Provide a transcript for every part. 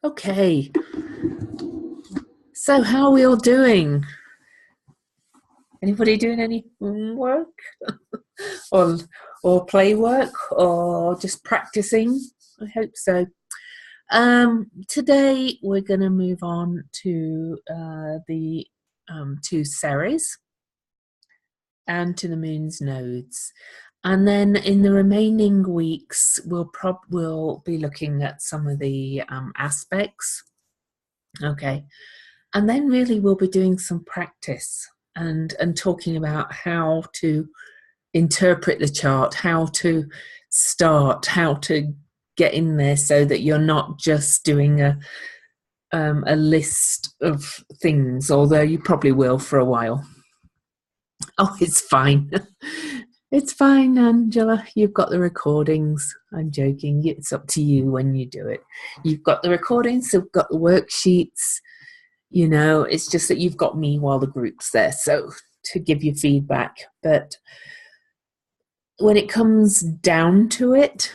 Okay, so how are we all doing? Anybody doing any work or play work or just practicing? I hope so. Today we're going to move on to the two Ceres and to the moon's nodes. And then in the remaining weeks, we'll be looking at some of the aspects. Okay. And then really we'll be doing some practice and talking about how to interpret the chart, how to start, how to get in there so that you're not just doing a list of things, although you probably will for a while. Oh, it's fine. It's fine, Angela. You've got the recordings. I'm joking. It's up to you when you do it. You've got the recordings, you've got the worksheets. You know, it's just that you've got me while the group's there, so to give you feedback. But when it comes down to it,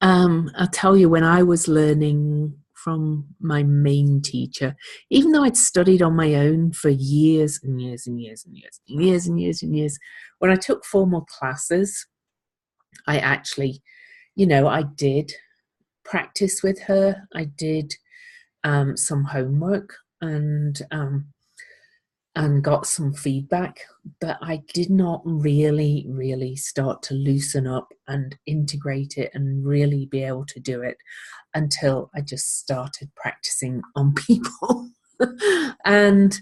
I'll tell you, when I was learning from my main teacher, even though I'd studied on my own for years and years and years and years and years and years and years, when I took formal classes, I actually, I did practice with her. I did some homework and got some feedback, but I did not really start to loosen up and integrate it and really be able to do it until I just started practicing on people and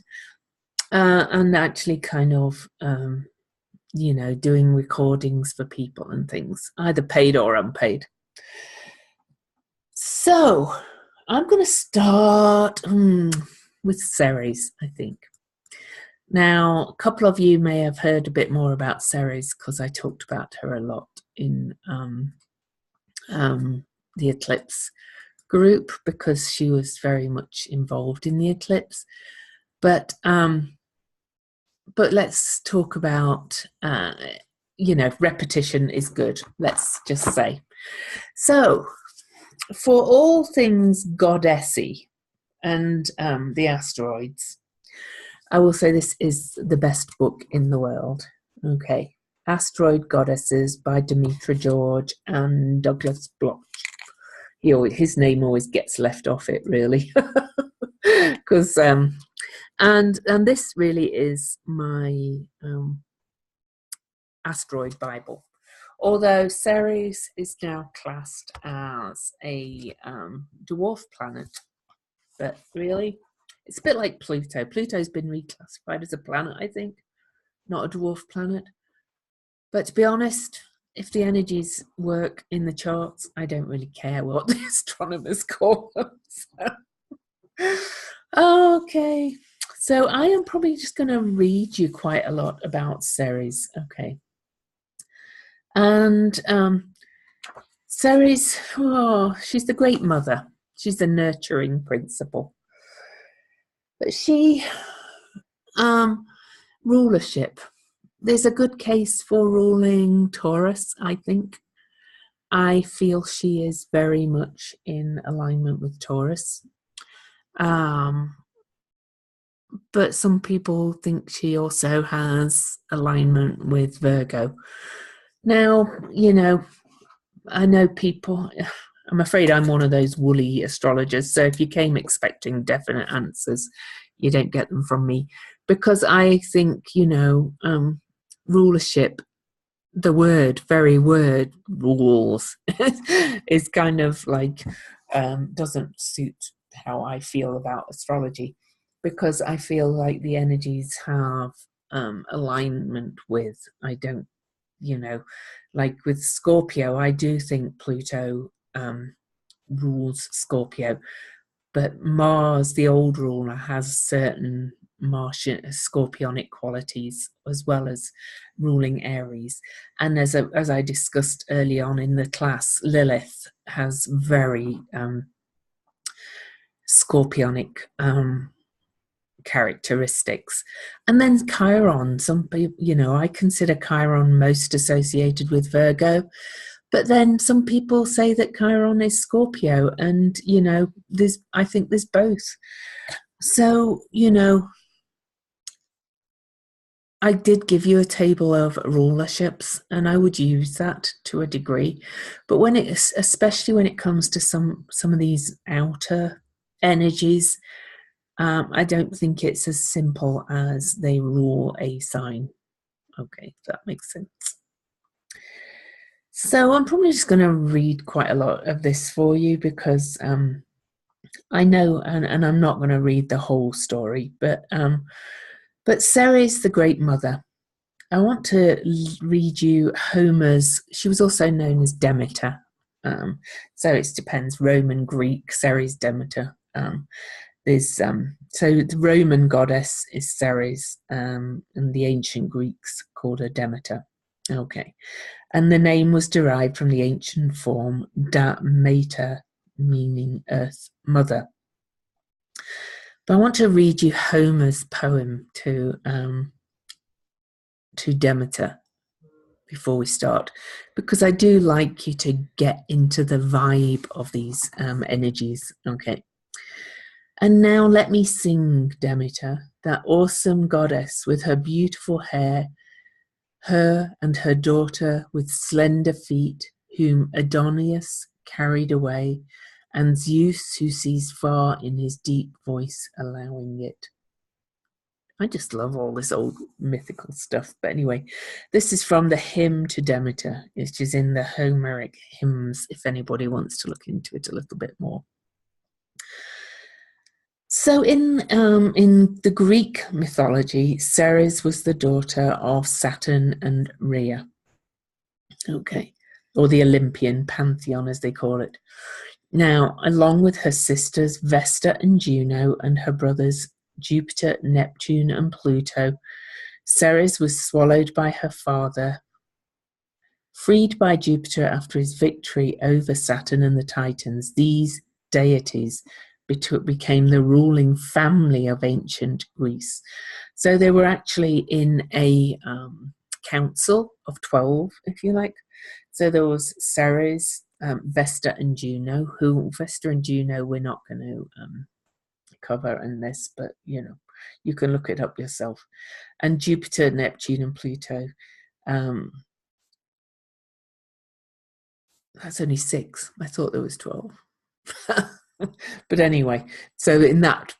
actually kind of doing recordings for people and things, either paid or unpaid. So I'm going to start with Ceres, I think. Now, a couple of you may have heard a bit more about Ceres because I talked about her a lot in the eclipse group, because she was very much involved in the eclipse. But let's talk about, repetition is good, let's just say. So, for all things goddessy and the asteroids, I will say this is the best book in the world. Okay. Asteroid Goddesses by Demetra George and Douglas Bloch. His name always gets left off it, really. Because and this really is my asteroid Bible. Although Ceres is now classed as a dwarf planet, but really, it's a bit like Pluto. Pluto's been reclassified as a planet, I think, not a dwarf planet. But to be honest, if the energies work in the charts, I don't really care what the astronomers call them. Okay, so I am probably just going to read you quite a lot about Ceres. Okay. And Ceres, she's the great mother. She's the nurturing principle. But she, rulership. There's a good case for ruling Taurus, I think. I feel she is very much in alignment with Taurus. But some people think she also has alignment with Virgo. Now, I know people, I'm afraid I'm one of those woolly astrologers, so if you came expecting definite answers, you don't get them from me, because I think, rulership, the very word rules, is kind of like, doesn't suit how I feel about astrology, because I feel like the energies have alignment with, I don't, like with Scorpio, I do think Pluto rules Scorpio, but Mars, the old ruler, has certain Martian scorpionic qualities as well as ruling Aries. And as I discussed early on in the class, Lilith has very scorpionic characteristics. And then Chiron, some people, I consider Chiron most associated with Virgo, But then some people say that Chiron is Scorpio, and I think there's both. So I did give you a table of rulerships, and I would use that to a degree. But especially when it comes to some of these outer energies, I don't think it's as simple as they rule a sign. Okay, that makes sense. So I'm probably just going to read quite a lot of this for you because I know, and I'm not going to read the whole story, but Ceres, the Great Mother. I want to read you Homer's. She was also known as Demeter. So it depends. Roman, Greek, Ceres, Demeter. So the Roman goddess is Ceres, and the ancient Greeks called her Demeter. Okay, and the name was derived from the ancient form Da Mater, meaning Earth Mother. But I want to read you Homer's poem to Demeter before we start, because I do like you to get into the vibe of these energies. Okay. And now let me sing, Demeter, that awesome goddess with her beautiful hair, her and her daughter with slender feet, whom Adonis carried away, and Zeus, who sees far in his deep voice, allowing it. I just love all this old mythical stuff. But anyway, this is from the hymn to Demeter, which is in the Homeric hymns, if anybody wants to look into it a little bit more. So in the Greek mythology, Ceres was the daughter of Saturn and Rhea. Okay, or the Olympian pantheon, as they call it. Now, along with her sisters Vesta and Juno and her brothers Jupiter, Neptune, and Pluto, Ceres was swallowed by her father. Freed by Jupiter after his victory over Saturn and the Titans, these deities became the ruling family of ancient Greece. So they were actually in a council of 12, if you like. So there was Ceres, Vesta, and Juno, who Vesta and Juno we're not going to cover in this, but you can look it up yourself. And Jupiter, Neptune, and Pluto. That's only 6. I thought there was 12. But anyway, so in that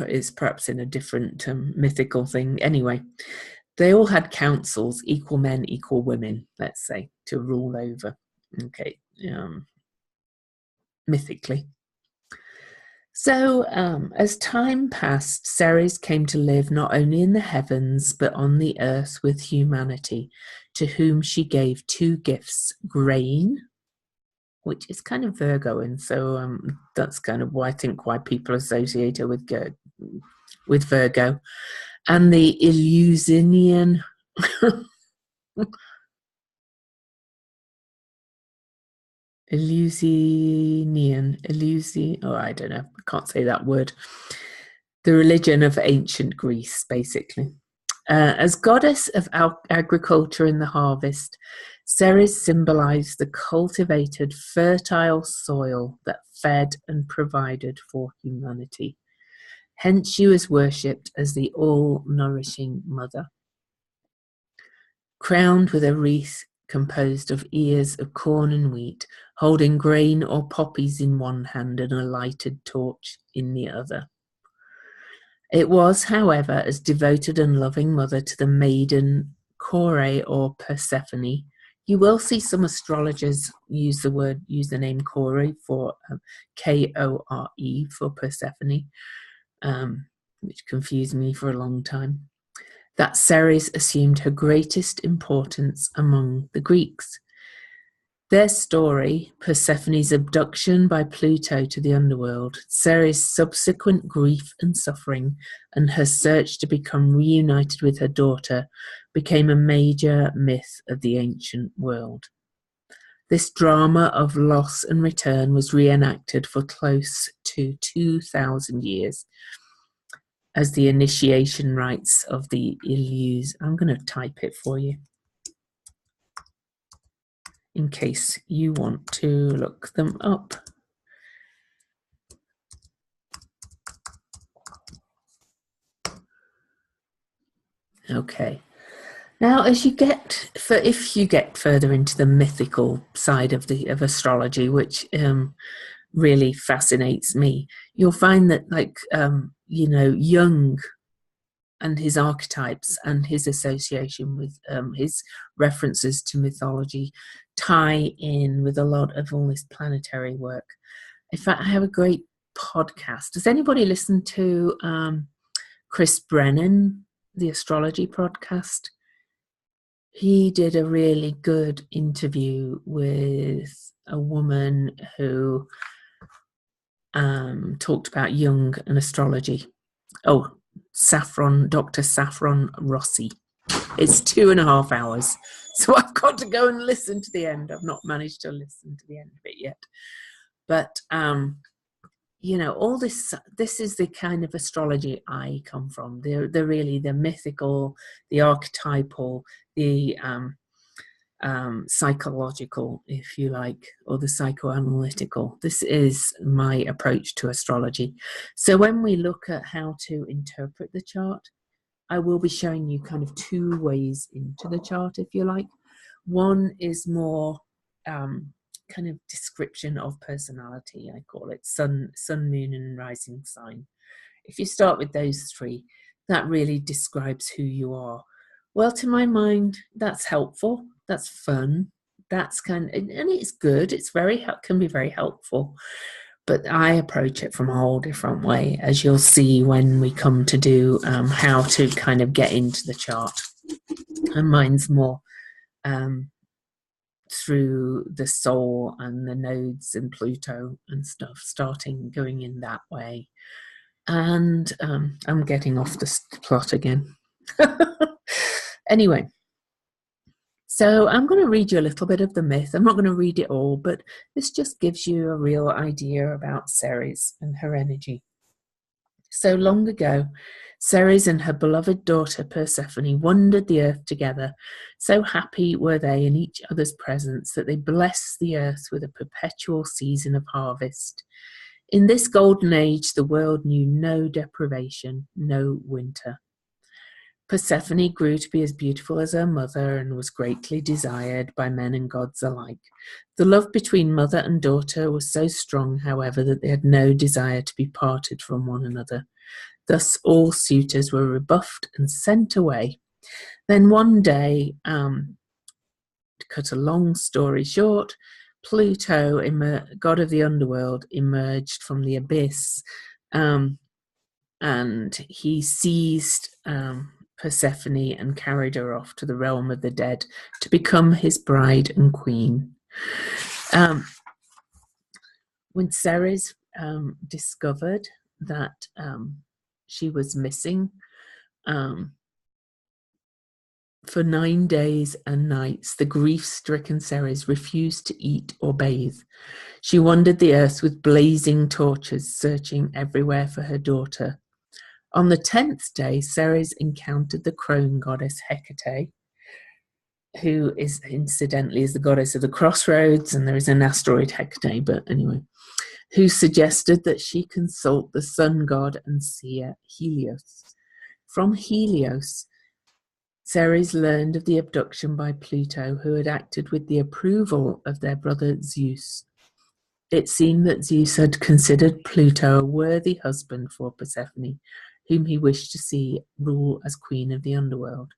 is perhaps in a different mythical thing. Anyway, they all had councils, equal men, equal women, let's say, to rule over. Okay, mythically. So as time passed, Ceres came to live not only in the heavens, but on the earth with humanity, to whom she gave 2 gifts, grain, which is kind of Virgo, and so that's kind of why people associate her with Virgo, and the Eleusinian oh, I don't know, I can't say that word. The religion of ancient Greece, basically. As goddess of agriculture and the harvest, Ceres symbolized the cultivated, fertile soil that fed and provided for humanity. Hence, she was worshipped as the all-nourishing mother. Crowned with a wreath composed of ears of corn and wheat, holding grain or poppies in one hand and a lighted torch in the other. It was, however, as devoted and loving mother to the maiden Kore or Persephone. You will see some astrologers use the name Kore for Kore for Persephone, which confused me for a long time. That Ceres assumed her greatest importance among the Greeks. Their story, Persephone's abduction by Pluto to the underworld, Ceres' subsequent grief and suffering, and her search to become reunited with her daughter, became a major myth of the ancient world. This drama of loss and return was reenacted for close to 2,000 years as the initiation rites of the Eleus. I'm going to type it for you. in case you want to look them up. Okay. Now, if you get further into the mythical side of astrology, which really fascinates me, you'll find that, like, Jung and his archetypes and his association with his references to mythology tie in with a lot of all this planetary work. In fact, I have a great podcast. Does anybody listen to Chris Brennan, the astrology podcast? He did a really good interview with a woman who talked about Jung and astrology. Oh, Dr. Saffron Rossi. It's 2.5 hours, so I've got to go and listen to the end. I've not managed to listen to the end of it yet. But all this is the kind of astrology I come from. They're really the mythical, the archetypal, the psychological, if you like, or the psychoanalytical. This is my approach to astrology. So when we look at how to interpret the chart, I will be showing you kind of two ways into the chart, if you like. One is more kind of description of personality. I call it sun, moon, and rising sign. If you start with those three, that really describes who you are. Well, to my mind, that's helpful. That's fun. That's and it's good. Can be very helpful. But I approach it from a whole different way, as you'll see when we come to do how to kind of get into the chart. And mine's more through the soul and the nodes and Pluto and stuff, going in that way. And I'm getting off the plot again. Anyway, so I'm going to read you a little bit of the myth. I'm not going to read it all, but this just gives you a real idea about Ceres and her energy. So long ago, Ceres and her beloved daughter Persephone wandered the earth together. So happy were they in each other's presence that they blessed the earth with a perpetual season of harvest. In this golden age, the world knew no deprivation, no winter. Persephone grew to be as beautiful as her mother and was greatly desired by men and gods alike. The love between mother and daughter was so strong, however, that they had no desire to be parted from one another. Thus all suitors were rebuffed and sent away. Then one day, to cut a long story short, Pluto, god of the underworld, emerged from the abyss, and he seized Persephone and carried her off to the realm of the dead to become his bride and queen. When Ceres discovered that she was missing, for 9 days and nights, the grief-stricken Ceres refused to eat or bathe. She wandered the earth with blazing torches, searching everywhere for her daughter. On the 10th day, Ceres encountered the crone goddess Hecate, who is incidentally the goddess of the crossroads, and there is an asteroid Hecate, but anyway, who suggested that she consult the sun god and seer Helios. From Helios, Ceres learned of the abduction by Pluto, who had acted with the approval of their brother Zeus. It seemed that Zeus had considered Pluto a worthy husband for Persephone, whom he wished to see rule as queen of the underworld.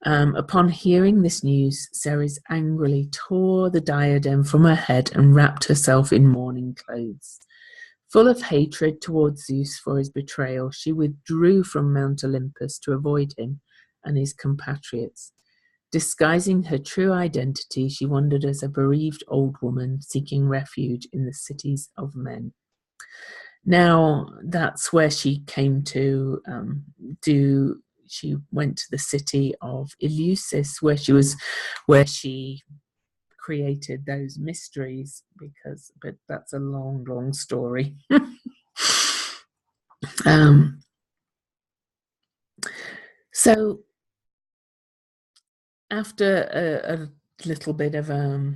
Upon hearing this news, Ceres angrily tore the diadem from her head and wrapped herself in mourning clothes. Full of hatred towards Zeus for his betrayal, she withdrew from Mount Olympus to avoid him and his compatriots. Disguising her true identity, she wandered as a bereaved old woman seeking refuge in the cities of men. Now, that's where she came to she went to the city of Eleusis, where she created those mysteries, but that's a long, long story. So after little bit of a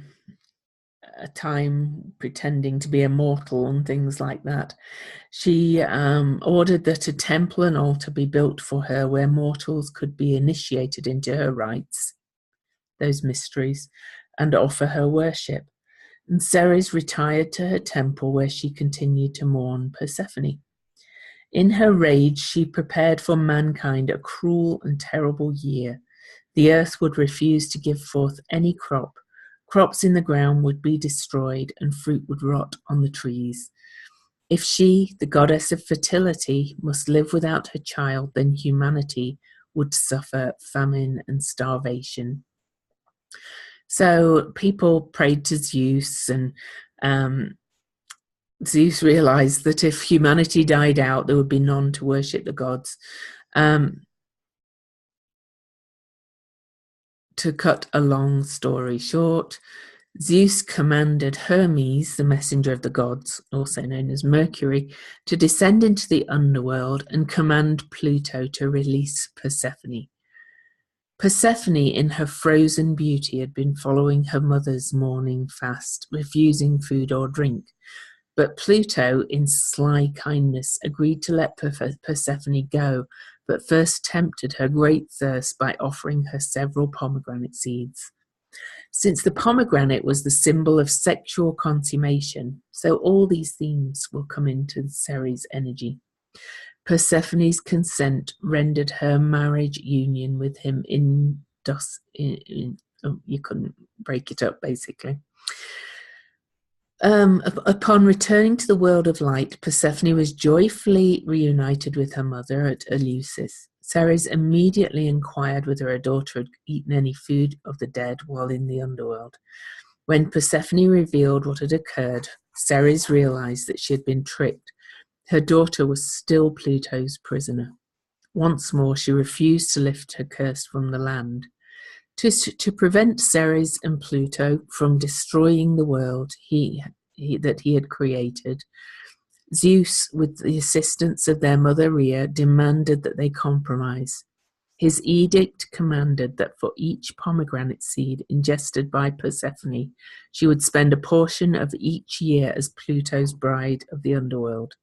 time pretending to be immortal and things like that. She ordered that a temple and altar be built for her where mortals could be initiated into her rites, those mysteries, and offer her worship. And Ceres retired to her temple where she continued to mourn Persephone. In her rage, she prepared for mankind a cruel and terrible year. The earth would refuse to give forth any crop. Crops in the ground would be destroyed, and fruit would rot on the trees. If she, the goddess of fertility, must live without her child, then humanity would suffer famine and starvation. So people prayed to Zeus, and Zeus realized that if humanity died out, there would be none to worship the gods. To cut a long story short, Zeus commanded Hermes, the messenger of the gods, also known as Mercury, to descend into the underworld and command Pluto to release Persephone. Persephone, in her frozen beauty, had been following her mother's morning fast, refusing food or drink. But Pluto, in sly kindness, agreed to let Persephone go, but first tempted her great thirst by offering her several pomegranate seeds. Since the pomegranate was the symbol of sexual consummation, so all these themes will come into Ceres' energy. Persephone's consent rendered her marriage union with him you couldn't break it up, basically. Upon returning to the world of light, Persephone was joyfully reunited with her mother at Eleusis. Ceres immediately inquired whether her daughter had eaten any food of the dead while in the underworld. When Persephone revealed what had occurred, Ceres realized that she had been tricked. Her daughter was still Pluto's prisoner. Once more, she refused to lift her curse from the land. To prevent Ceres and Pluto from destroying the world that he had created, Zeus, with the assistance of their mother Rhea, demanded that they compromise. His edict commanded that for each pomegranate seed ingested by Persephone, she would spend a portion of each year as Pluto's bride of the underworld.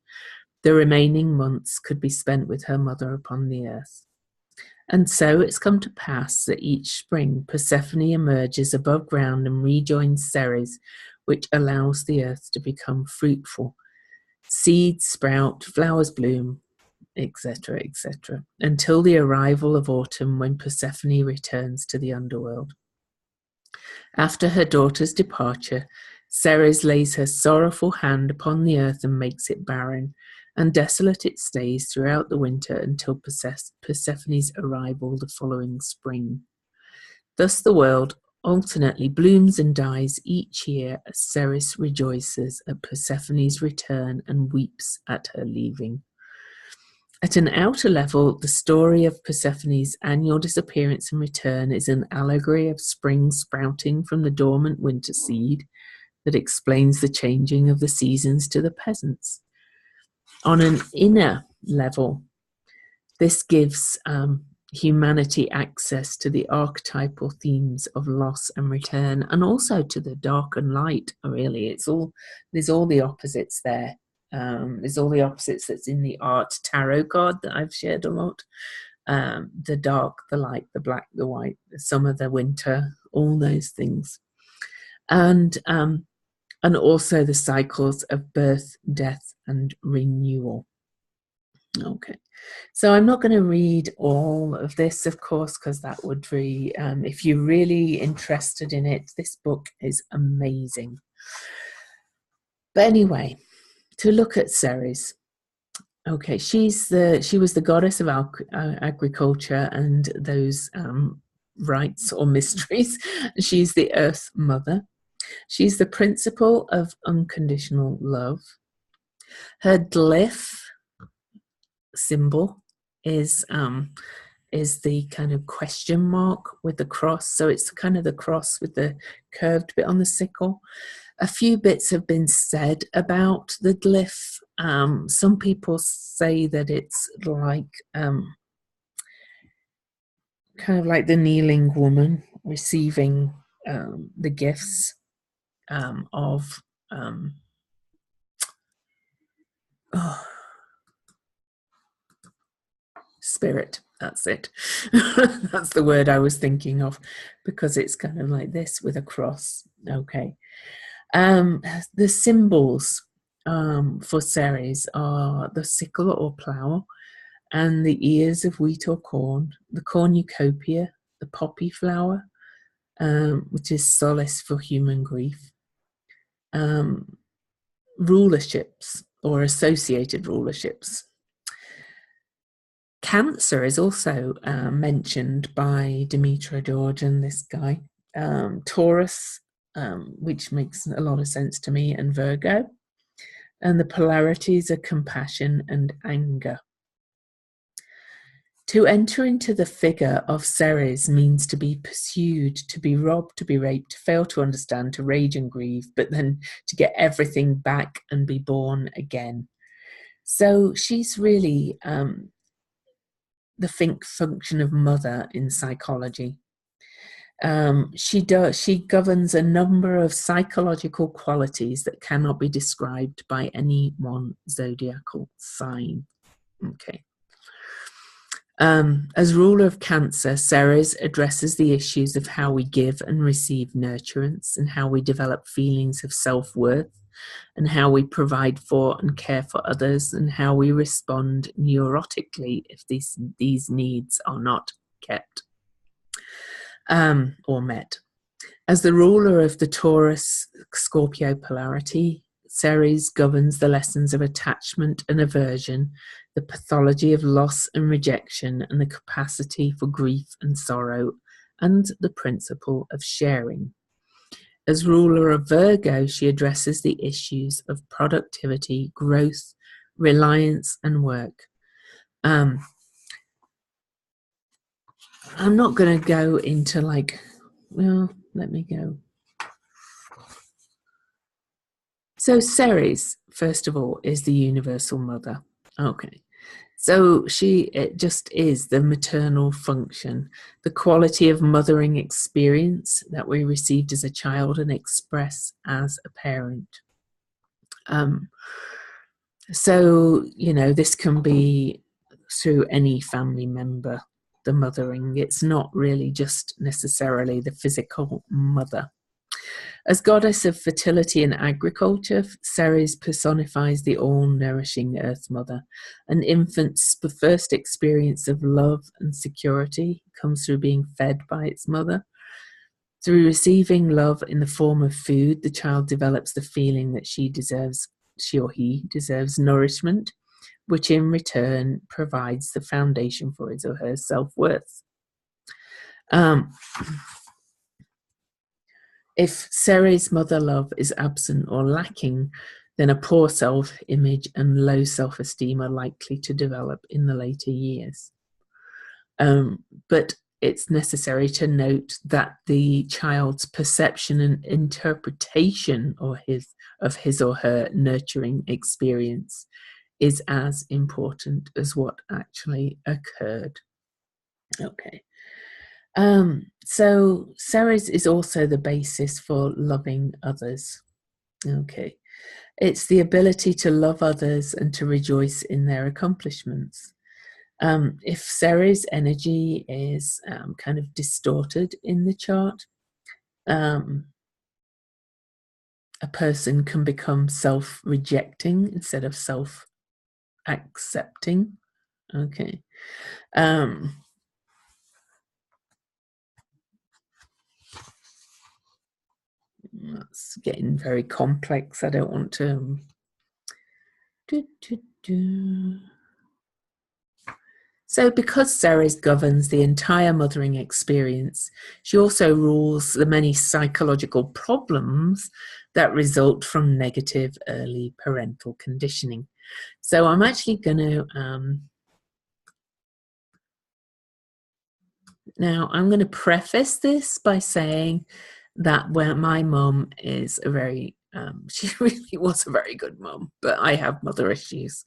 The remaining months could be spent with her mother upon the earth. And so it's come to pass that each spring Persephone emerges above ground and rejoins Ceres, which allows the earth to become fruitful. Seeds sprout, flowers bloom, etc., etc., until the arrival of autumn when Persephone returns to the underworld. After her daughter's departure, Ceres lays her sorrowful hand upon the earth and makes it barren, and desolate it stays throughout the winter until Persephone's arrival the following spring. Thus the world alternately blooms and dies each year as Ceres rejoices at Persephone's return and weeps at her leaving. At an outer level, the story of Persephone's annual disappearance and return is an allegory of spring sprouting from the dormant winter seed that explains the changing of the seasons to the peasants. On an inner level, this gives humanity access to the archetypal themes of loss and return, and also to the dark and light. Really, there's all the opposites there. There's all the opposites that's in the art tarot card that I've shared a lot. The dark, the light, the black, the white, the summer, the winter, all those things, and also the cycles of birth, death, and renewal. Okay, so I'm not going to read all of this, of course, because that would be, if you're really interested in it, this book is amazing. But anyway, to look at Ceres. Okay, she was the goddess of agriculture and those rites or mysteries. She's the Earth Mother. She's the principle of unconditional love. Her glyph symbol is the kind of question mark with the cross. So it's kind of the cross with the curved bit on the sickle. A few bits have been said about the glyph. Some people say that it's like kind of like the kneeling woman receiving the gifts of spirit. That's it. That's the word I was thinking of, because it's kind of like this with a cross. Okay. The symbols for Ceres are the sickle or plough, and the ears of wheat or corn, the cornucopia, the poppy flower, which is solace for human grief, rulerships or associated rulerships. Cancer is also mentioned by Demetra George and this guy. Taurus, which makes a lot of sense to me, and Virgo. And the polarities are compassion and anger. To enter into the figure of Ceres means to be pursued, to be robbed, to be raped, to fail to understand, to rage and grieve, but then to get everything back and be born again. So she's really the function of mother in psychology. She governs a number of psychological qualities that cannot be described by any one zodiacal sign. Okay. As ruler of Cancer, Ceres addresses the issues of how we give and receive nurturance, and how we develop feelings of self-worth, and how we provide for and care for others, and how we respond neurotically if these needs are not kept or met. As the ruler of the Taurus-Scorpio polarity, Ceres governs the lessons of attachment and aversion, the pathology of loss and rejection, and the capacity for grief and sorrow, and the principle of sharing. As ruler of Virgo, she addresses the issues of productivity, growth, reliance, and work. I'm not going to go into let me go. So Ceres, first of all, is the universal mother. Okay. So it just is the maternal function, the quality of mothering experience that we received as a child and express as a parent. So, this can be through any family member, the mothering. It's not really just necessarily the physical mother. As goddess of fertility and agriculture, Ceres personifies the all-nourishing Earth Mother. An infant's first experience of love and security comes through being fed by its mother. Through receiving love in the form of food, the child develops the feeling that she or he deserves nourishment, which in return provides the foundation for his or her self-worth. If Ceres' mother love is absent or lacking, then a poor self-image and low self-esteem are likely to develop in the later years. But it's necessary to note that the child's perception and interpretation of his or her nurturing experience is as important as what actually occurred. Okay. So Ceres is also the basis for loving others. Okay. It's the ability to love others and to rejoice in their accomplishments. If Ceres energy is kind of distorted in the chart, a person can become self-rejecting instead of self-accepting. Okay. That's getting very complex. I don't want to. So because Ceres governs the entire mothering experience, she also rules the many psychological problems that result from negative early parental conditioning. So I'm actually going to now I'm going to preface this by saying that my mum is a very she really was a very good mum, but I have mother issues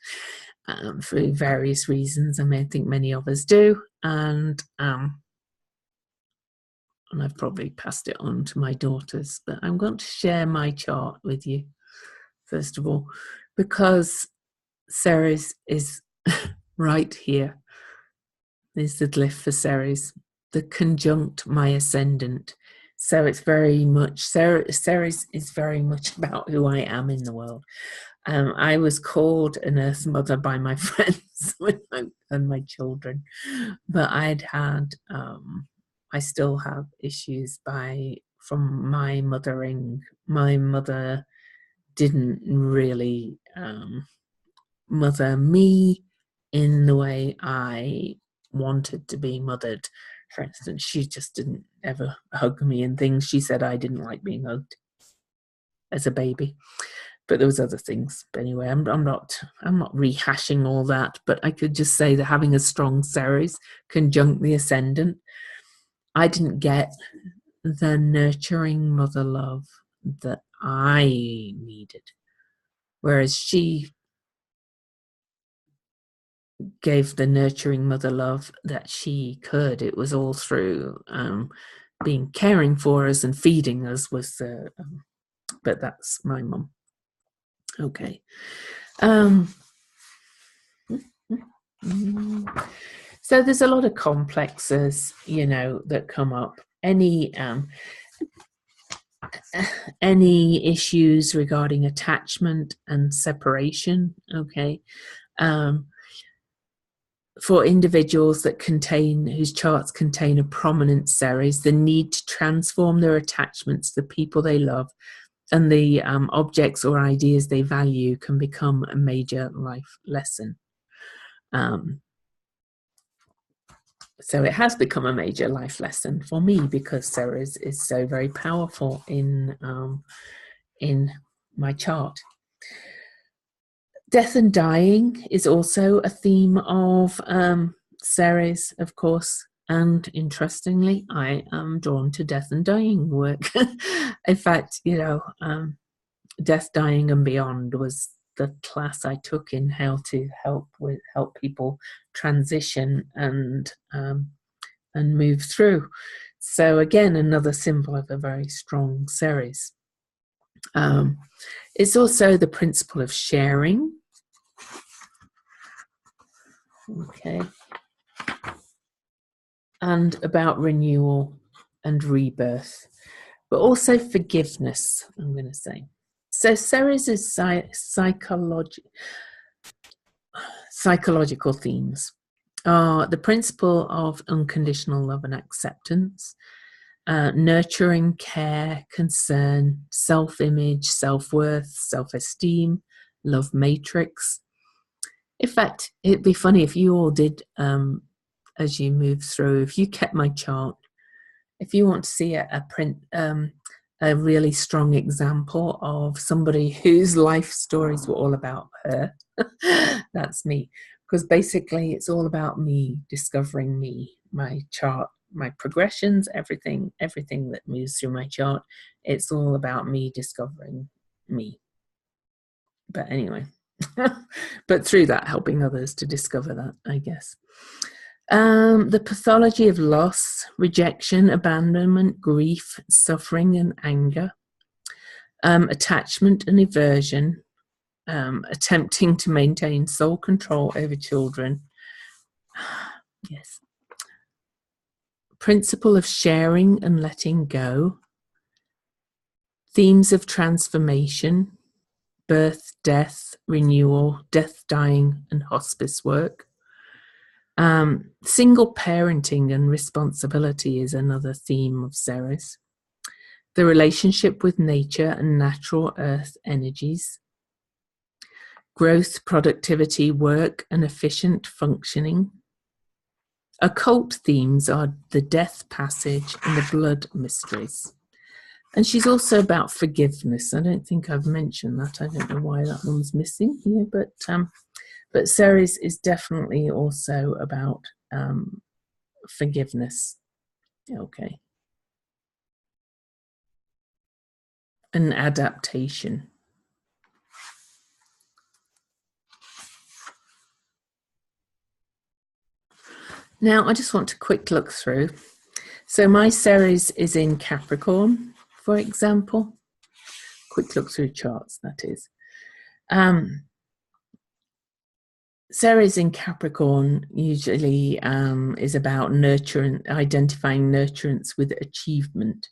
for various reasons. I think many of us do, and and I've probably passed it on to my daughters, but I'm going to share my chart with you, first of all, because Ceres is right here. Is the glyph for Ceres, the conjunct my ascendant. So it's very much, Ceres is very much about who I am in the world. I was called an Earth Mother by my friends and my children, but I still have issues from my mothering. My mother didn't really mother me in the way I wanted to be mothered. For instance, she just didn't ever hug me and things. She said I didn't like being hugged as a baby. But there was other things. But anyway, I'm not rehashing all that. But I could just say that having a strong Ceres conjunct the ascendant, I didn't get the nurturing mother love that I needed, whereas she gave the nurturing mother love that she could. It was all through being caring for us and feeding us. But that's my mum. Okay. So there's a lot of complexes, that come up. Any issues regarding attachment and separation, okay? For individuals whose charts contain a prominent Ceres, the need to transform their attachments to the people they love and the objects or ideas they value can become a major life lesson. So it has become a major life lesson for me because Ceres is so very powerful in my chart. Death and dying is also a theme of Ceres, of course. And interestingly, I am drawn to death and dying work. In fact, Death, Dying and Beyond was the class I took in how to help people transition and move through. So again, another symbol of a very strong Ceres. It's also the principle of sharing. Okay. And about renewal and rebirth, but also forgiveness, I'm going to say. So Ceres is psychological themes are the principle of unconditional love and acceptance, nurturing, care, concern, self-image, self-worth, self-esteem, love matrix. In fact, it'd be funny if you all did, as you move through, if you kept my chart, if you want to see a really strong example of somebody whose life stories were all about her, that's me. Because basically it's all about me discovering me, my chart, my progressions, everything that moves through my chart. It's all about me discovering me. But anyway, but through that, helping others to discover that, I guess. The pathology of loss, rejection, abandonment, grief, suffering and anger, attachment and aversion, attempting to maintain sole control over children. Yes. Principle of sharing and letting go, themes of transformation, birth, death, renewal, death, dying and hospice work. Single parenting and responsibility is another theme of Ceres. The relationship with nature and natural earth energies. Growth, productivity, work, and efficient functioning. Occult themes are the death passage and the blood mysteries. And she's also about forgiveness. I don't think I've mentioned that. I don't know why that one's missing here, but Ceres is definitely also about forgiveness. Okay. And adaptation. Now, I just want to quick look through. So my Ceres is in Capricorn, for example. Quick look through charts, that is. Ceres in Capricorn usually is about nurturing, identifying nurturance with achievement.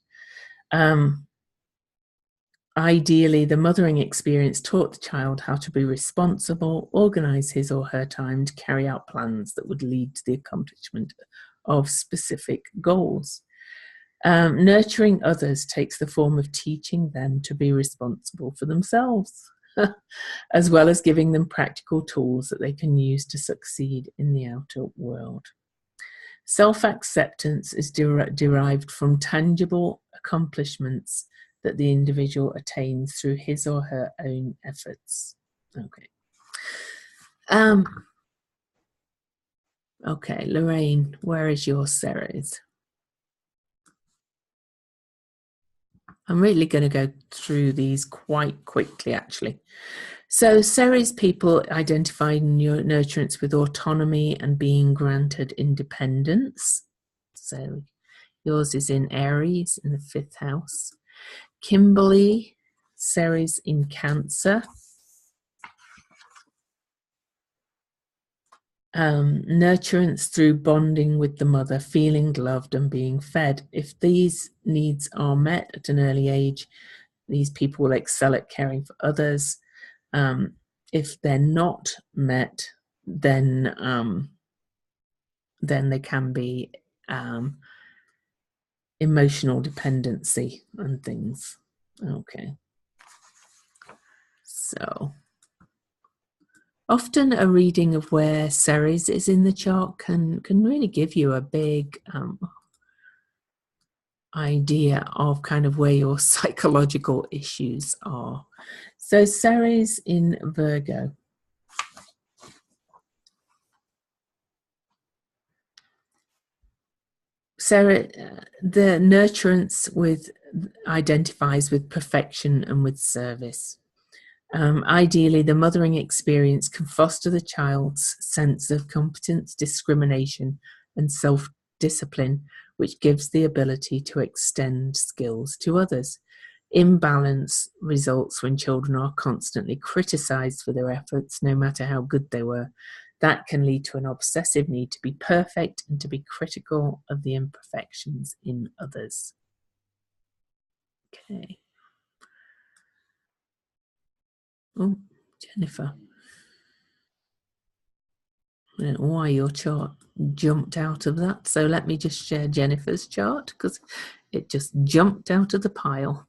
Ideally, the mothering experience taught the child how to be responsible, organize his or her time to carry out plans that would lead to the accomplishment of specific goals. Nurturing others takes the form of teaching them to be responsible for themselves, as well as giving them practical tools that they can use to succeed in the outer world. Self-acceptance is derived from tangible accomplishments that the individual attains through his or her own efforts. Okay. Okay, Lorraine, where is your Ceres? I'm really going to go through these quite quickly, actually. So Ceres people identify nurturance with autonomy and being granted independence. So yours is in Aries in the 5th house. Kimberly, Ceres in Cancer. Nurturance through bonding with the mother, feeling loved and being fed. If these needs are met at an early age, these people will excel at caring for others. If they're not met, then there can be emotional dependency and things. Okay. So often a reading of where Ceres is in the chart can really give you a big idea of kind of where your psychological issues are. So Ceres in Virgo. Sarah, the nurturance identifies with perfection and with service. Ideally, the mothering experience can foster the child's sense of competence, discrimination, and self-discipline, which gives the ability to extend skills to others. Imbalance results when children are constantly criticized for their efforts, no matter how good they were. That can lead to an obsessive need to be perfect and to be critical of the imperfections in others. Okay. Oh, Jennifer. I don't know why your chart jumped out of that. So let me just share Jennifer's chart because it just jumped out of the pile.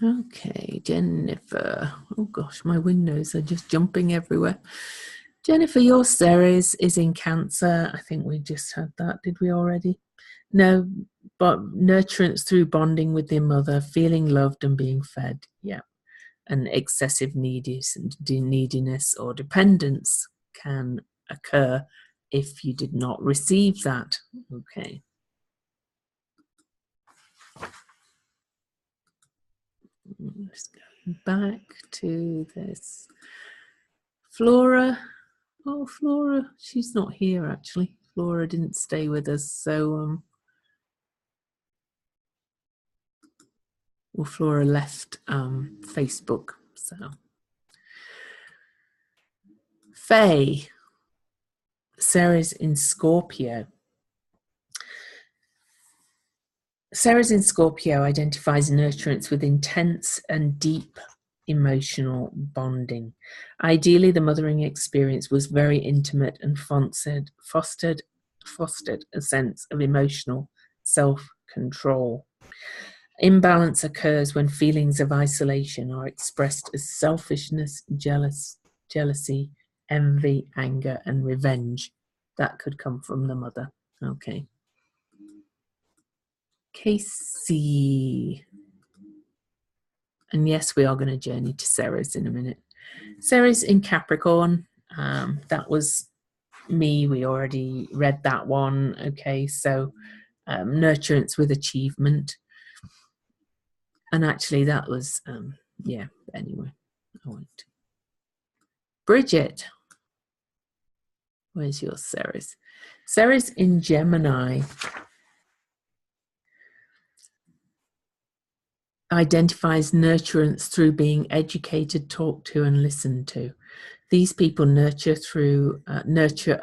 Okay, Jennifer. Oh gosh, my windows are just jumping everywhere. Jennifer, your Ceres is in Cancer. I think we just had that. Did we already? No, but nurturance through bonding with your mother, feeling loved and being fed. Yeah. And excessive neediness or dependence can occur if you did not receive that. Okay. Let's go back to this. Flora. Oh, Flora. She's not here, actually. Flora didn't stay with us, so well, Flora left Facebook. So Faye. Sarah's in Scorpio. Ceres in Scorpio identifies nurturance with intense and deep emotional bonding. Ideally, the mothering experience was very intimate and fostered a sense of emotional self-control. Imbalance occurs when feelings of isolation are expressed as selfishness, jealousy, envy, anger, and revenge. That could come from the mother. Okay. Casey. And yes, we are going to journey to Ceres in a minute. Ceres in Capricorn. That was me. We already read that one. Okay, so nurturance with achievement. And actually that was, yeah, anyway, I won't. Bridget. Where's your Ceres? Ceres in Gemini identifies nurturance through being educated, talked to, and listened to. These people nurture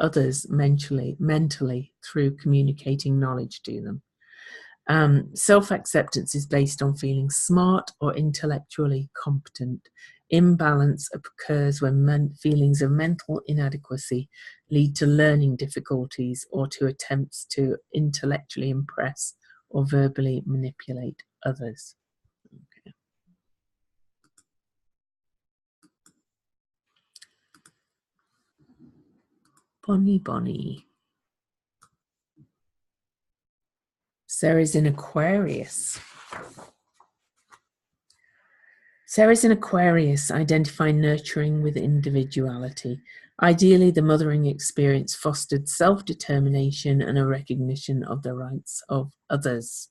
others mentally through communicating knowledge to them. Self-acceptance is based on feeling smart or intellectually competent. Imbalance occurs when feelings of mental inadequacy lead to learning difficulties or to attempts to intellectually impress or verbally manipulate others. Okay. Bonnie. Ceres in Aquarius. Ceres in Aquarius identify nurturing with individuality. Ideally, the mothering experience fostered self-determination and a recognition of the rights of others.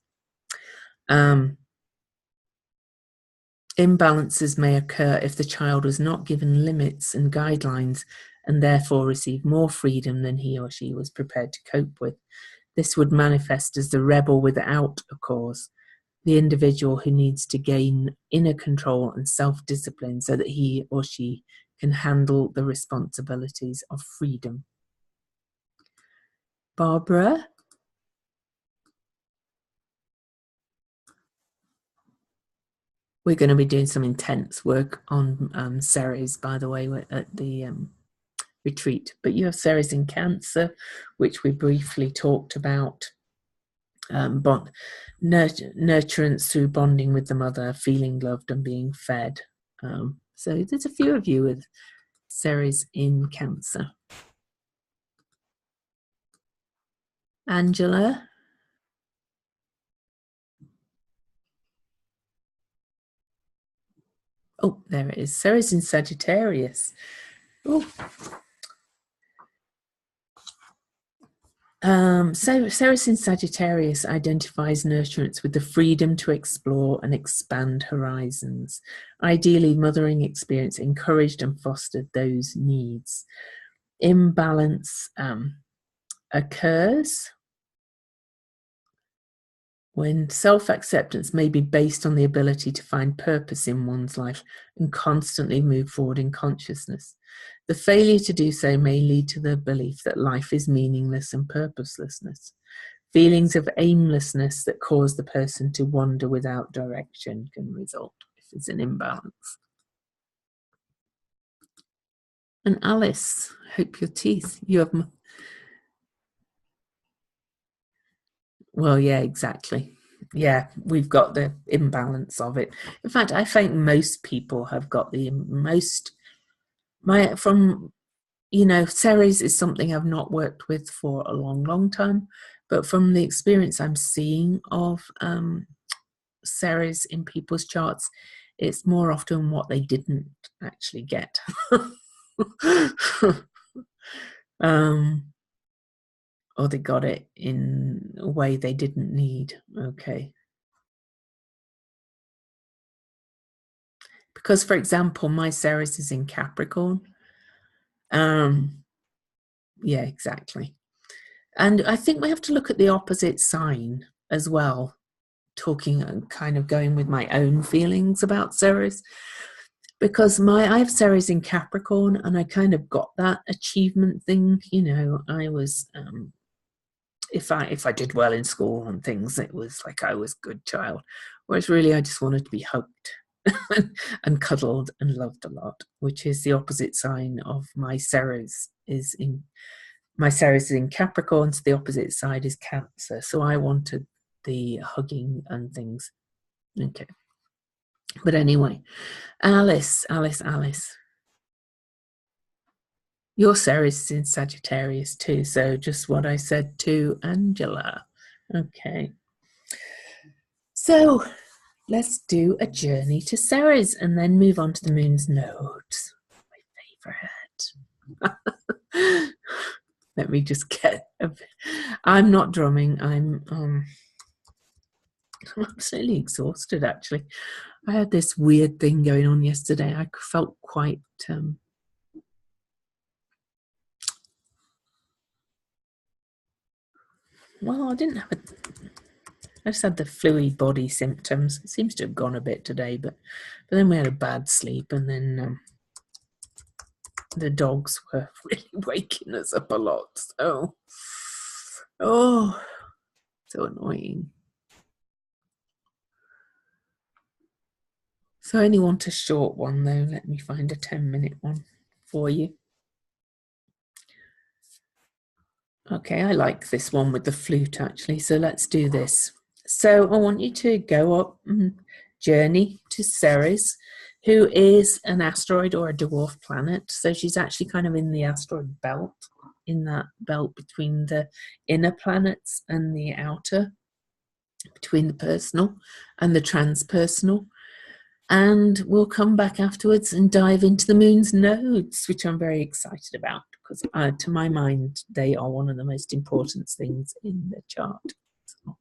Imbalances may occur if the child was not given limits and guidelines and therefore received more freedom than he or she was prepared to cope with. This would manifest as the rebel without a cause, the individual who needs to gain inner control and self-discipline so that he or she can handle the responsibilities of freedom. Barbara? We're going to be doing some intense work on Ceres, by the way, at the retreat. But you have Ceres in Cancer, which we briefly talked about. Nurturance through bonding with the mother, feeling loved and being fed. So there's a few of you with Ceres in Cancer. Angela? Oh, there it is. Ceres in Sagittarius. Oh. So Ceres in Sagittarius identifies nurturance with the freedom to explore and expand horizons. Ideally, mothering experience encouraged and fostered those needs. Imbalance occurs when self-acceptance may be based on the ability to find purpose in one's life and constantly move forward in consciousness. The failure to do so may lead to the belief that life is meaningless and purposelessness. Feelings of aimlessness that cause the person to wander without direction can result if there's an imbalance. And Alice, hope your teeth, you have... Well, yeah, exactly. Yeah, we've got the imbalance of it. In fact, I think most people have got the most... Ceres is something I've not worked with for a long time, but from the experience I'm seeing of Ceres in people's charts, it's more often what they didn't actually get. Or they got it in a way they didn't need. Okay. Because, for example, my Ceres is in Capricorn. Yeah, exactly. And I think we have to look at the opposite sign as well, talking and kind of going with my own feelings about Ceres, because I have Ceres in Capricorn and I kind of got that achievement thing. I was if I did well in school and things, it was like I was a good child, whereas really I just wanted to be hugged and cuddled and loved a lot, which is the opposite sign of my Ceres is in Capricorn, so the opposite side is Cancer. So I wanted the hugging and things. Okay. But anyway, Alice. Your Ceres is in Sagittarius too, so just what I said to Angela. Okay. So let's do a journey to Ceres and then move on to the moon's nodes. My favorite. Let me just get I'm not drumming. I'm absolutely exhausted, actually. I had this weird thing going on yesterday. I felt quite Well, I didn't have I just had the fluey body symptoms. It seems to have gone a bit today, but then we had a bad sleep, and then the dogs were really waking us up a lot. So, oh, so annoying. So I only want a short one though. Let me find a 10-minute one for you. Okay, I like this one with the flute actually, so let's do this. So I want you to go up and journey to Ceres, who is an asteroid or a dwarf planet. So she's actually kind of in the asteroid belt, in that belt between the inner planets and the outer, between the personal and the transpersonal. And we'll come back afterwards and dive into the moon's nodes, which I'm very excited about because, to my mind, they are one of the most important things in the chart. So.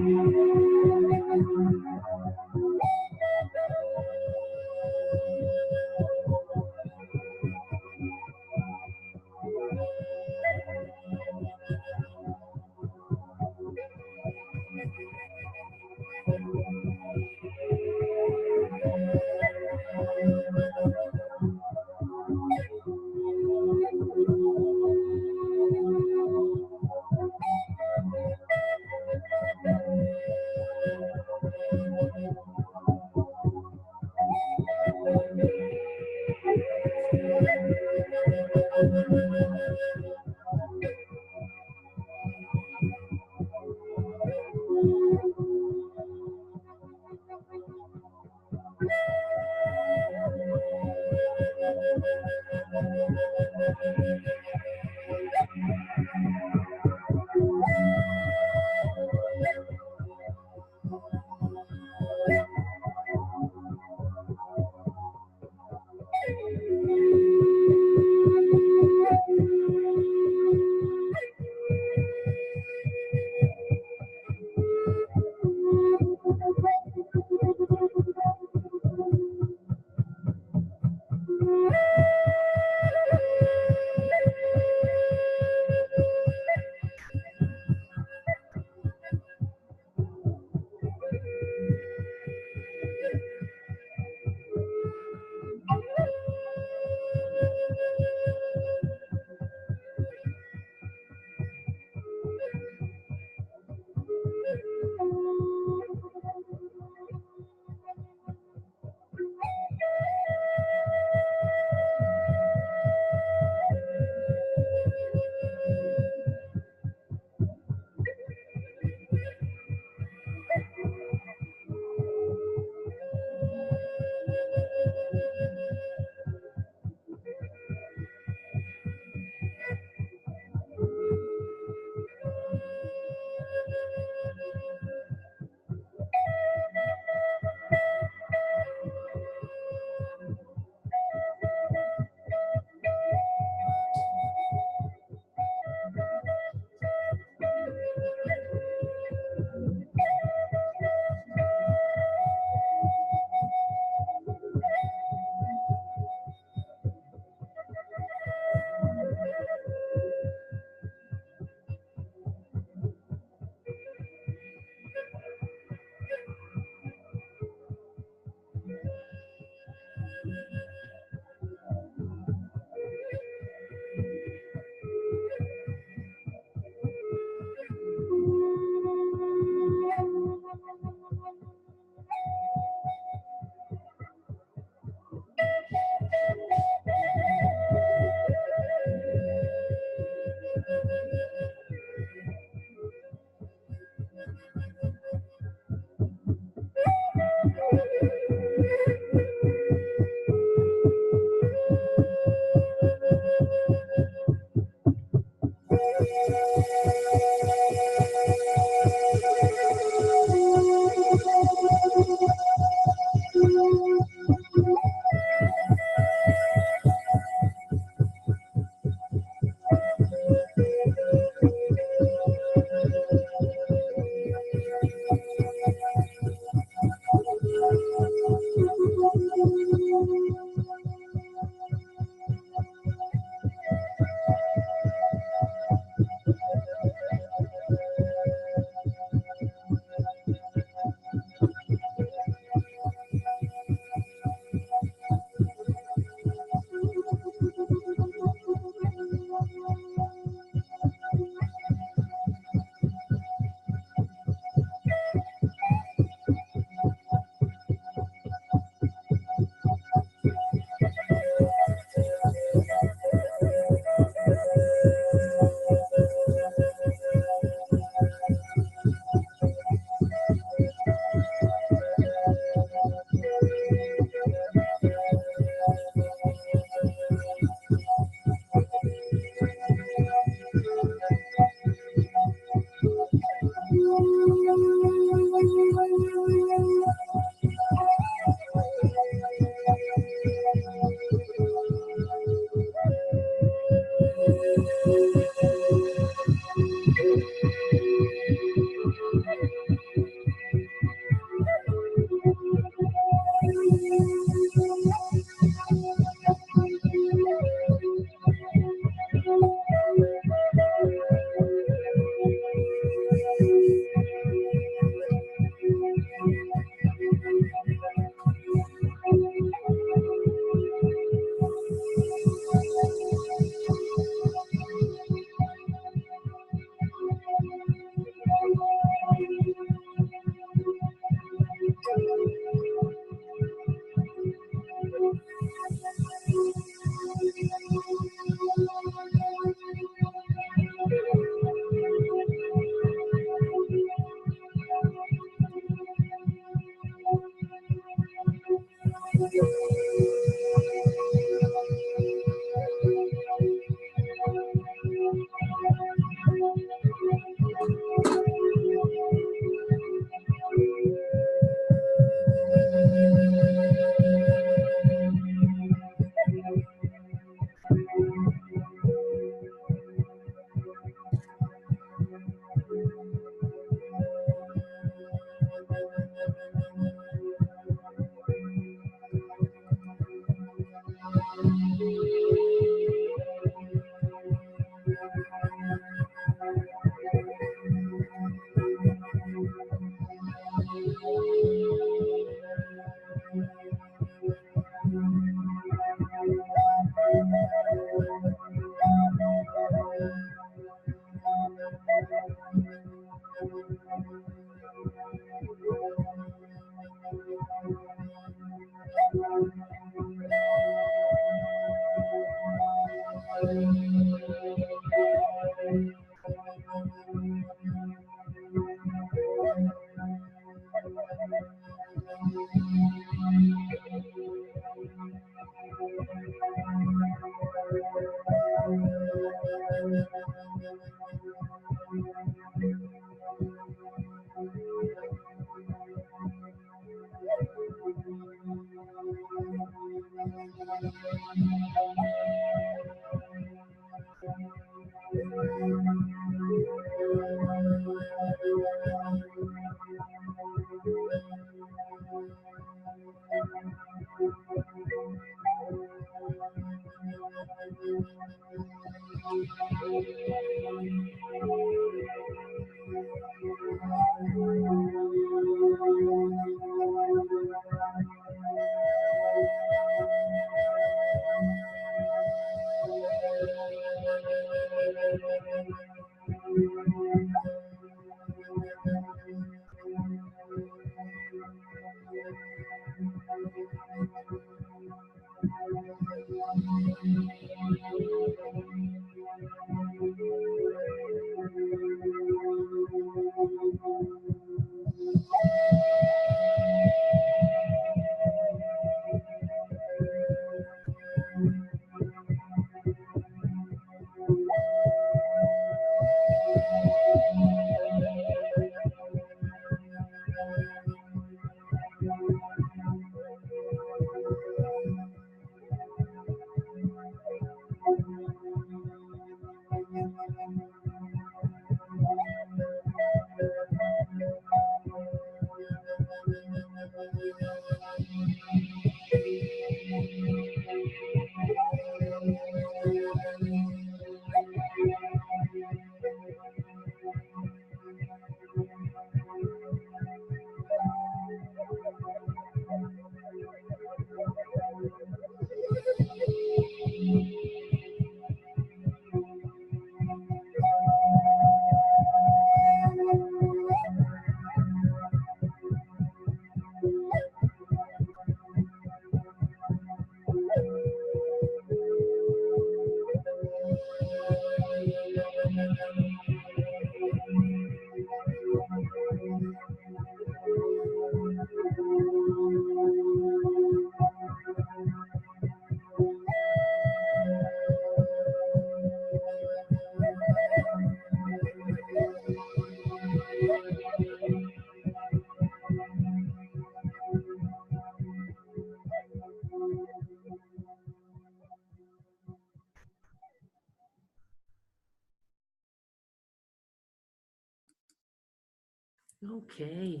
Okay.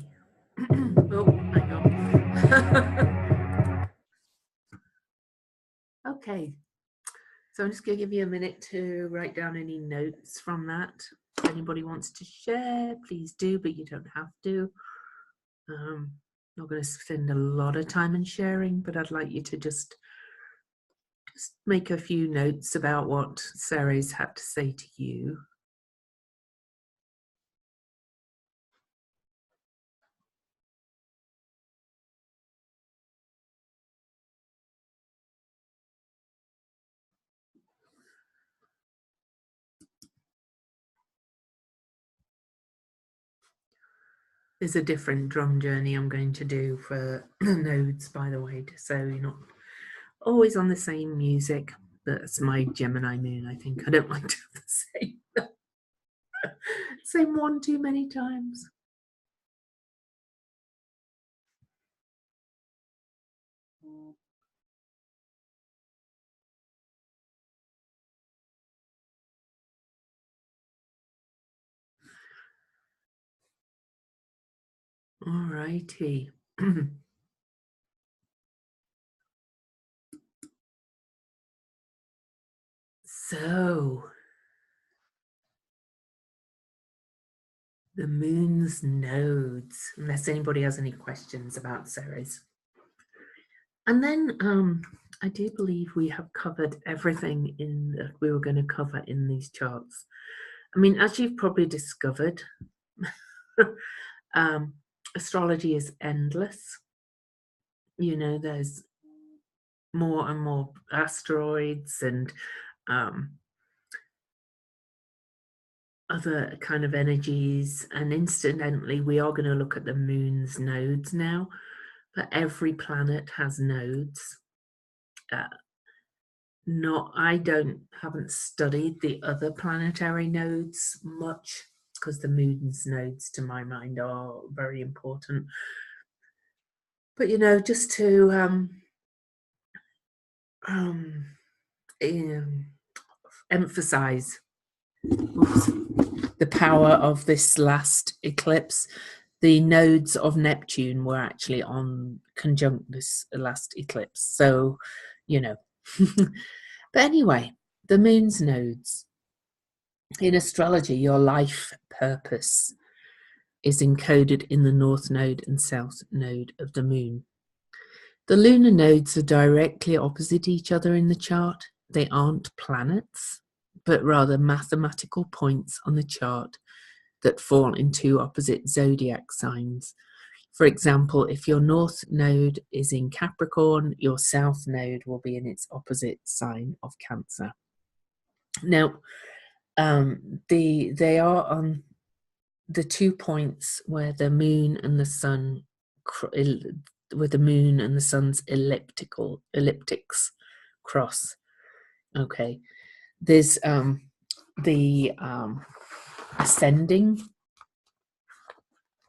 Oh, hang on. Okay. So I'm just going to give you a minute to write down any notes from that. If anybody wants to share, please do, but you don't have to. Not going to spend a lot of time in sharing, but I'd like you to just make a few notes about what Ceres had to say to you. There's a different drum journey I'm going to do for nodes, by the way, so you're not always on the same music. That's my Gemini moon, I think. I don't like to have the same one too many times. All righty. So, the moon's nodes, unless anybody has any questions about Ceres. And then I do believe we have covered everything that we were going to cover in these charts. I mean, as you've probably discovered, astrology is endless. You know, there's more and more asteroids and other kind of energies. And incidentally, we are going to look at the moon's nodes now. But every planet has nodes. Haven't studied the other planetary nodes much because the moon's nodes, to my mind, are very important. But you know, just to emphasize the power of this last eclipse, the nodes of Neptune were actually on conjunct this last eclipse. So, you know. But anyway, the moon's nodes. In astrology, your life purpose is encoded in the north node and south node of the moon. The lunar nodes are directly opposite each other in the chart. They aren't planets, but rather mathematical points on the chart that fall in two opposite zodiac signs. For example, if your north node is in Capricorn, your south node will be in its opposite sign of Cancer. Now, they are on the 2 points where the moon and the sun, where the moon and the sun's elliptics cross. Okay, there's the ascending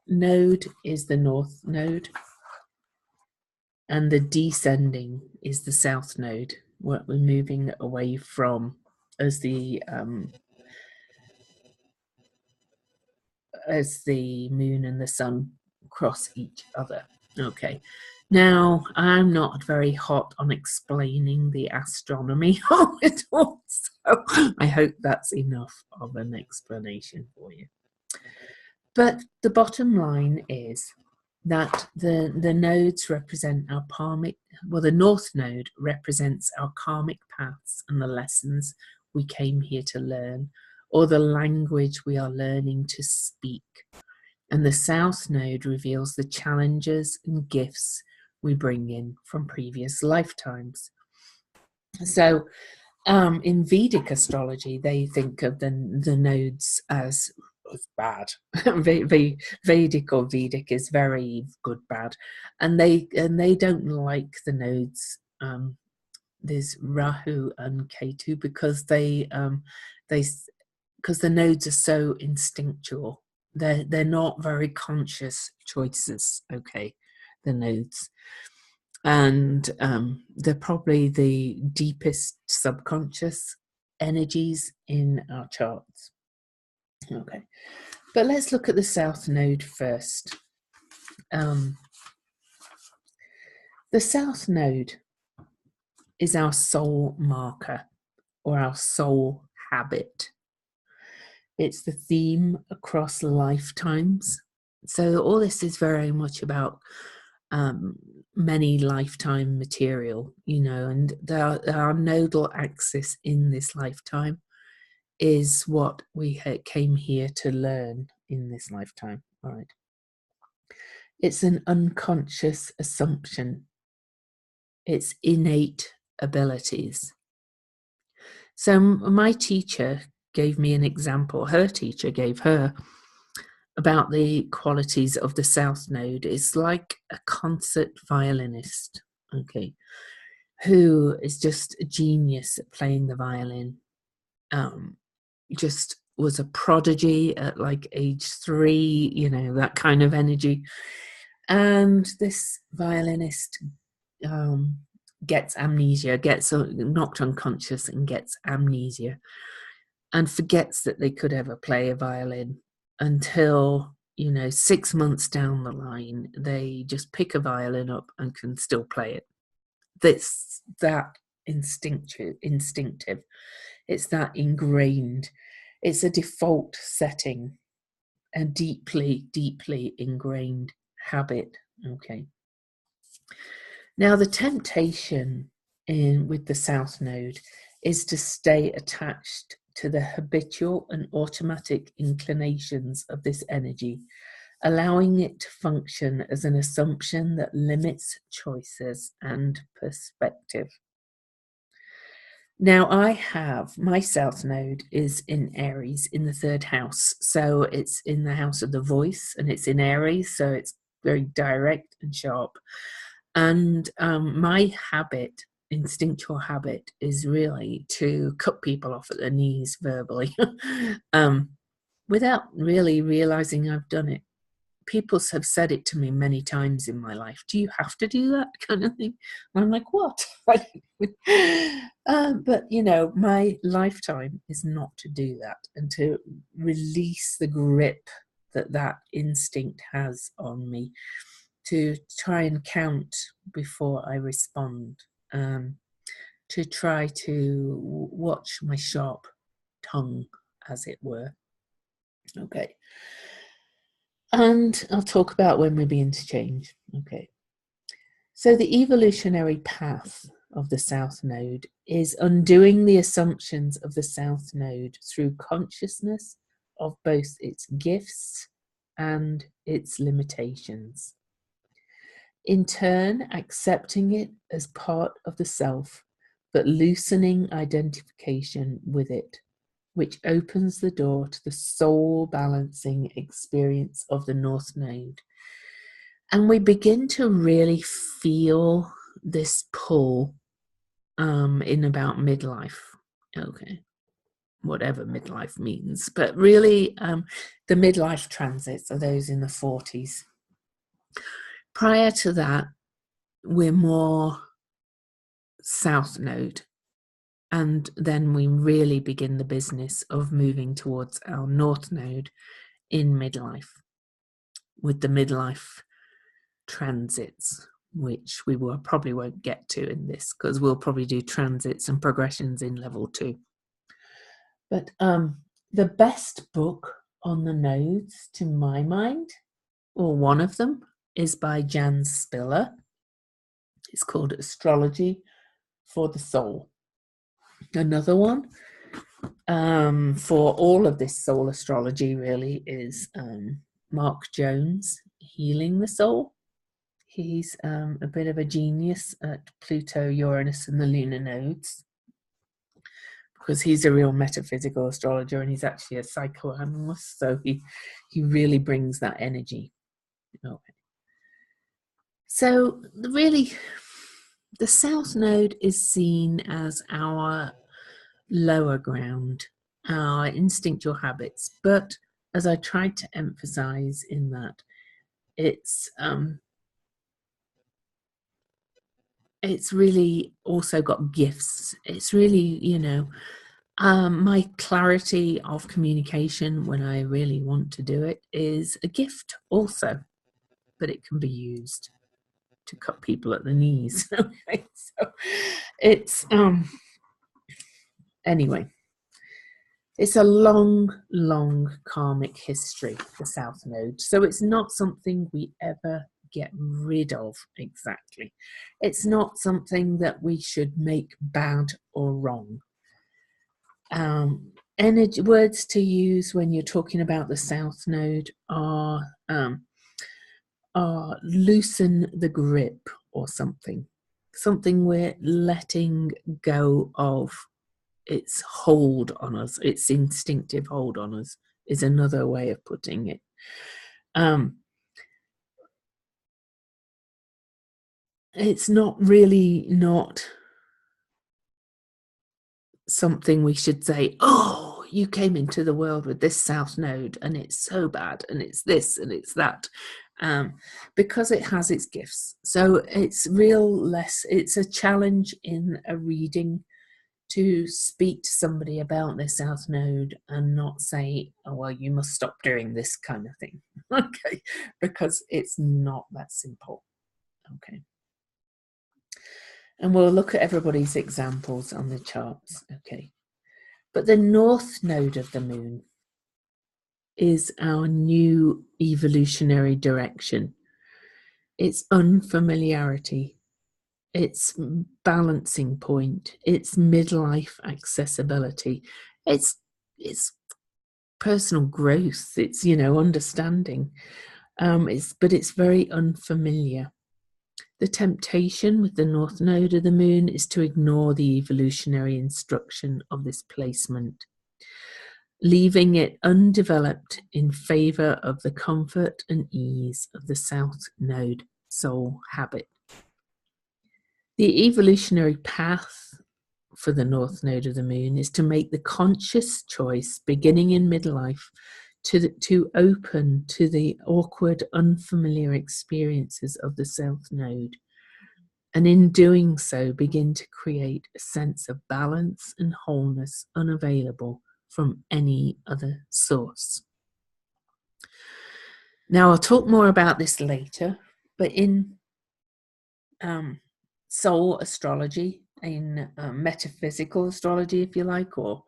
node is the north node, and the descending is the south node. What we're moving away from as the moon and the sun cross each other. Okay. Now, I'm not very hot on explaining the astronomy of it all, so I hope that's enough of an explanation for you. But the bottom line is that the nodes represent our karmic, well, the north node represents our karmic paths and the lessons we came here to learn, or the language we are learning to speak. And the south node reveals the challenges and gifts we bring in from previous lifetimes. So in Vedic astrology, they think of the nodes as bad. Vedic or Vedic is very good, bad, and they don't like the nodes. There's Rahu and Ketu because because the nodes are so instinctual. They're not very conscious choices. Okay, the nodes. And they're probably the deepest subconscious energies in our charts. Okay, But let's look at the South Node first. The South Node is our soul marker or our soul habit. It's the theme across lifetimes. So all this is very much about many lifetime material, and our nodal axis in this lifetime is what we came here to learn in this lifetime. All right. It's an unconscious assumption. It's innate abilities. So my teacher gave me an example. Her teacher gave her about the qualities of the South Node. It's like a concert violinist, okay, who is just a genius at playing the violin. Just was a prodigy at like age 3, that kind of energy. And this violinist gets amnesia, gets knocked unconscious and gets amnesia, and forgets that they could ever play a violin until 6 months down the line they just pick a violin up and can still play it. That's that instinctive. It's that ingrained. It's a default setting, a deeply ingrained habit. Okay. Now the temptation with the South Node is to stay attached to the habitual and automatic inclinations of this energy, allowing it to function as an assumption that limits choices and perspective. Now I have, my South Node is in Aries in the 3rd house. So it's in the house of the voice, and it's in Aries. So it's very direct and sharp. And my habit, instinctual habit, is really to cut people off at the knees verbally without really realizing I've done it. People have said it to me many times in my life. Do you have to do that kind of thing? And I'm like, what? But, my lifetime is not to do that and to release the grip that instinct has on me, to try and count before I respond, to try to watch my sharp tongue, as it were. Okay. And I'll talk about when we begin to change. Okay. So the evolutionary path of the South Node is undoing the assumptions of the South Node through consciousness of both its gifts and its limitations. In turn, accepting it as part of the self, but loosening identification with it, which opens the door to the soul balancing experience of the North Node. And we begin to really feel this pull in about midlife. Okay, whatever midlife means. But really, the midlife transits are those in the 40s. Prior to that, we're more South Node. And then we really begin the business of moving towards our North Node in midlife, with the midlife transits, which we probably won't get to in this, because we'll probably do transits and progressions in level 2. But the best book on the nodes, to my mind, or one of them, is by Jan Spiller. It's called Astrology for the Soul. Another one for all of this soul astrology really is Mark Jones, Healing the Soul. He's a bit of a genius at Pluto, Uranus, and the lunar nodes, because he's a real metaphysical astrologer, and he's actually a psychoanalyst, so he really brings that energy. Okay. So really, the South Node is seen as our lower ground, our instinctual habits, but as I tried to emphasize in that, it's really also got gifts. It's really, My clarity of communication when I really want to do it is a gift also, but it can be used to cut people at the knees. Okay, so it's anyway, it's a long karmic history, the South Node. So it's not something we ever get rid of exactly. It's not something that we should make bad or wrong. Energy words to use when you're talking about the South Node are loosen the grip or something we're letting go of its hold on us, its instinctive hold on us is another way of putting it. It's not something we should say, oh, you came into the world with this South Node and it's so bad and it's this and it's that, because it has its gifts. So it's it's a challenge in a reading to speak to somebody about their South Node and not say, oh, well, you must stop doing this kind of thing. Okay, because it's not that simple. Okay. And we'll look at everybody's examples on the charts. Okay. But the North Node of the moon is our new evolutionary direction. It's unfamiliarity. It's balancing point. It's midlife accessibility. It's personal growth. It's, understanding. But it's very unfamiliar. The temptation with the North Node of the moon is to ignore the evolutionary instruction of this placement, leaving it undeveloped in favor of the comfort and ease of the South Node soul habit. The evolutionary path for the North Node of the moon is to make the conscious choice, beginning in midlife, to open to the awkward, unfamiliar experiences of the South Node. And in doing so, begin to create a sense of balance and wholeness unavailable from any other source. Now, I'll talk more about this later, but in soul astrology, in metaphysical astrology, if you like, or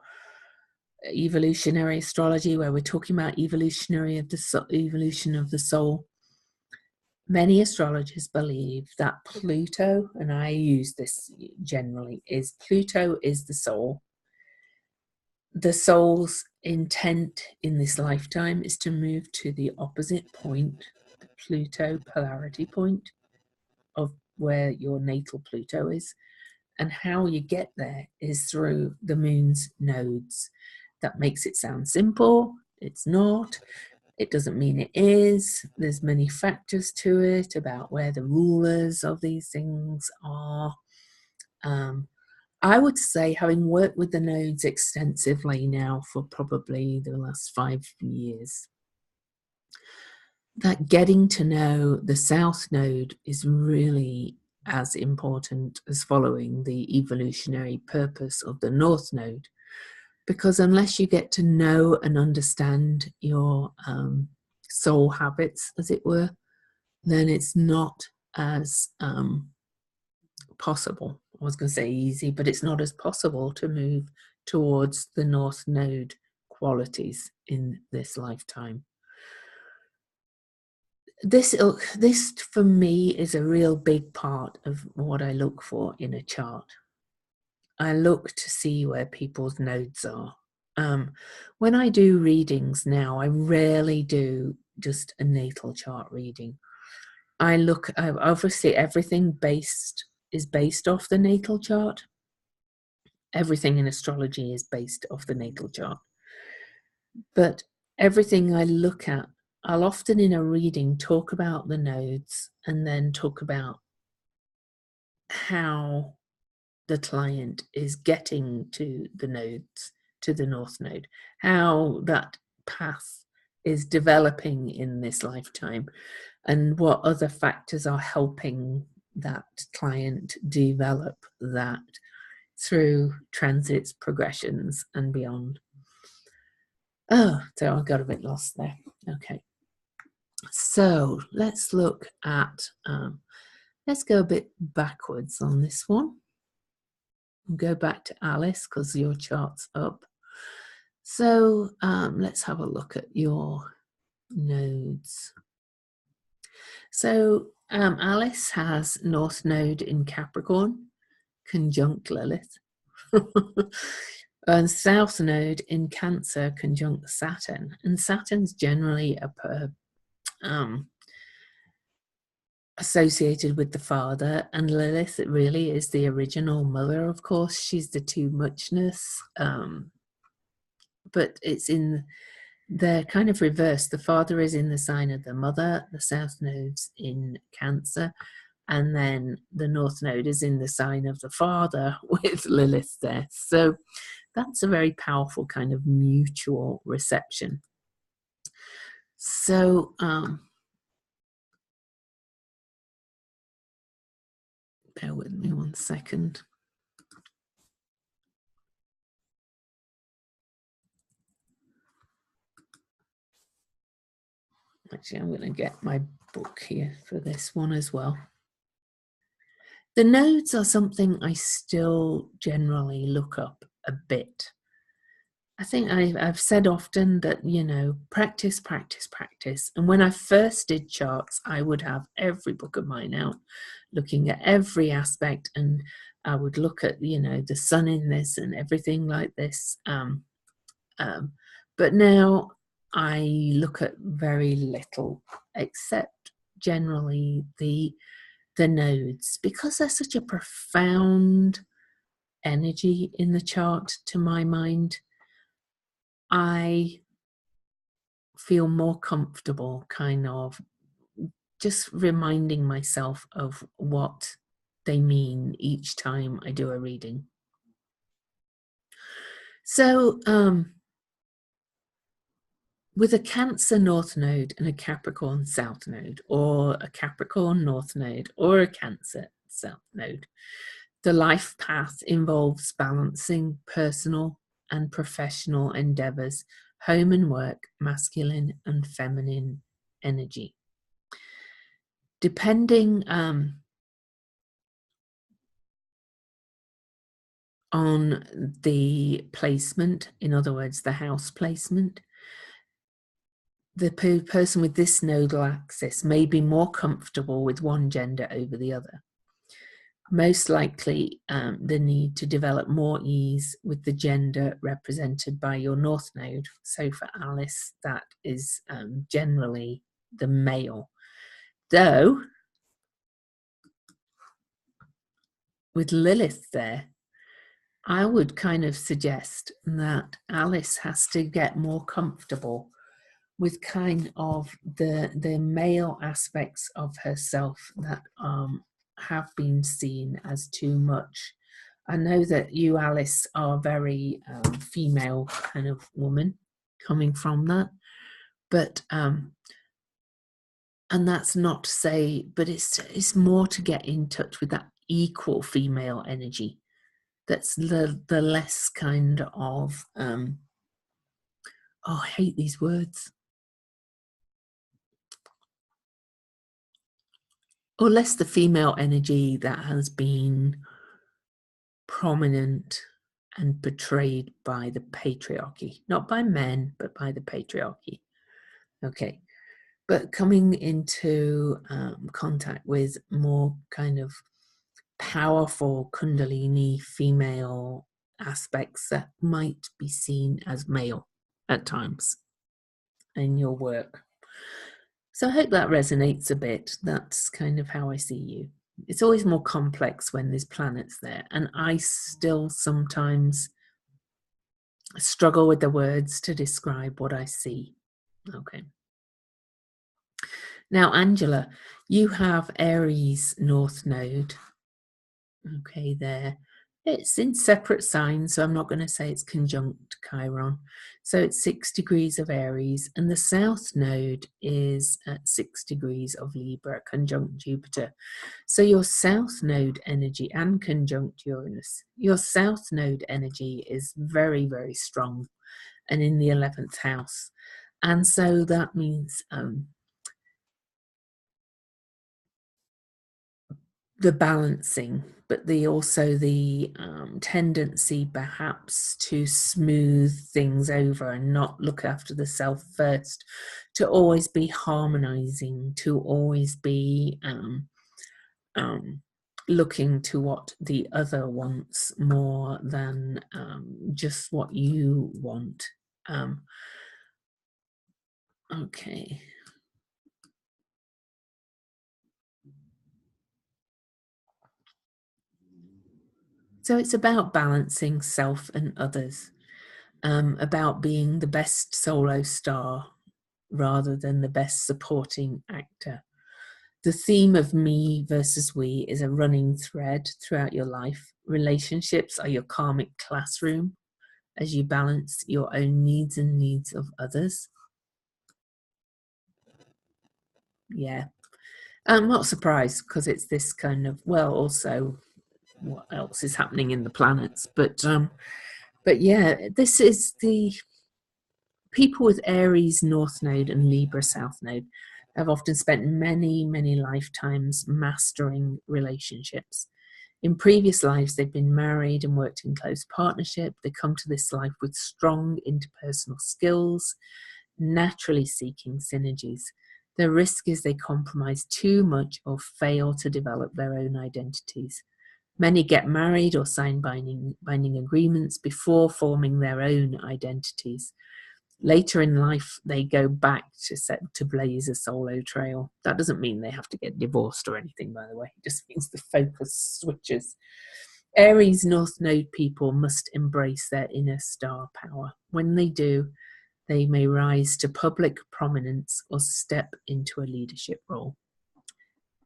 evolutionary astrology, where we're talking about evolution of the soul, many astrologers believe that Pluto, and I use this generally, is Pluto is the soul. The soul's intent in this lifetime is to move to the opposite point, the Pluto polarity point of where your natal Pluto is. And how you get there is through the moon's nodes. That makes it sound simple. It's not. It doesn't mean it is. There's many factors to it about where the rulers of these things are. I would say, having worked with the nodes extensively now for probably the last 5 years, that getting to know the South Node is really as important as following the evolutionary purpose of the North Node. Because unless you get to know and understand your soul habits, as it were, then it's not as possible. I was going to say easy, but it's not as possible to move towards the North Node qualities in this lifetime. This for me is a real big part of what I look for in a chart. I look to see where people's nodes are. When I do readings now, I rarely do just a natal chart reading. Obviously everything is based off the natal chart. Everything in astrology is based off the natal chart. But everything I look at, I'll often in a reading talk about the nodes and then talk about how the client is getting to the nodes, to the North Node, how that path is developing in this lifetime, and what other factors are helping that client develop that through transits, progressions, and beyond. Oh, so I got a bit lost there. Okay. So let's look at, let's go a bit backwards on this one. We'll go back to Alice because your chart's up. So let's have a look at your nodes. So Alice has North Node in Capricorn, conjunct Lilith, and South Node in Cancer, conjunct Saturn. And Saturn's generally associated with the father, and Lilith really is the original mother. Of course, she's the too muchness, but it's in the kind of reverse. The father is in the sign of the mother, the South Node's in Cancer, and then the North Node is in the sign of the father with Lilith there. So that's a very powerful kind of mutual reception. So bear with me 1 second. Actually, I'm going to get my book here for this one as well. The nodes are something I still generally look up a bit. I think I've said often that, you know, practice, practice, practice. And when I first did charts, I would have every book of mine out, looking at every aspect, and I would look at, you know, the sun in this and everything like this. But now I look at very little, except generally the nodes, because they're such a profound energy in the chart to my mind. I feel more comfortable kind of just reminding myself of what they mean each time I do a reading. So with a Cancer North Node and a Capricorn South Node, or a Capricorn North Node or a Cancer South Node, the life path involves balancing personal and professional endeavors, home and work, masculine and feminine energy. Depending on the placement, in other words, the house placement, the person with this nodal axis may be more comfortable with one gender over the other. Most likely the need to develop more ease with the gender represented by your North Node. So for Alice, that is generally the male. Though, with Lilith there, I would kind of suggest that Alice has to get more comfortable with kind of the male aspects of herself that have been seen as too much. I know that you, Alice, are very female kind of woman coming from that, but and that's not to say, but it's more to get in touch with that equal female energy. That's the less kind of oh, I hate these words. Or less the female energy that has been prominent and portrayed by the patriarchy, not by men, but by the patriarchy. Okay, but coming into contact with more kind of powerful Kundalini female aspects that might be seen as male at times in your work. So I hope that resonates a bit. That's kind of how I see you. It's always more complex when there's planets there, and I still sometimes struggle with the words to describe what I see. Okay. Now, Angela, you have Aries North Node. Okay, there. It's in separate signs, so I'm not going to say it's conjunct Chiron. So it's 6 degrees of Aries, and the south node is at 6 degrees of Libra, conjunct Jupiter. So your south node energy and conjunct Uranus, your south node energy is very, very strong and in the 11th house. And so that means the balancing, but also the tendency perhaps to smooth things over and not look after the self first, to always be harmonizing, to always be looking to what the other wants more than just what you want. Okay. So it's about balancing self and others, about being the best solo star rather than the best supporting actor. The theme of me versus we is a running thread throughout your life. Relationships are your karmic classroom as you balance your own needs and needs of others. Yeah. I'm not surprised because it's this kind of, well, also what else is happening in the planets, but yeah, this is the people with Aries North Node and Libra South Node have often spent many, many lifetimes mastering relationships. In previous lives, they've been married and worked in close partnership. They come to this life with strong interpersonal skills, naturally seeking synergies. The risk is they compromise too much or fail to develop their own identities. Many get married or sign binding agreements before forming their own identities. Later in life, they go back to blaze a solo trail. That doesn't mean they have to get divorced or anything, by the way. It just means the focus switches. Aries North Node people must embrace their inner star power. When they do, they may rise to public prominence or step into a leadership role.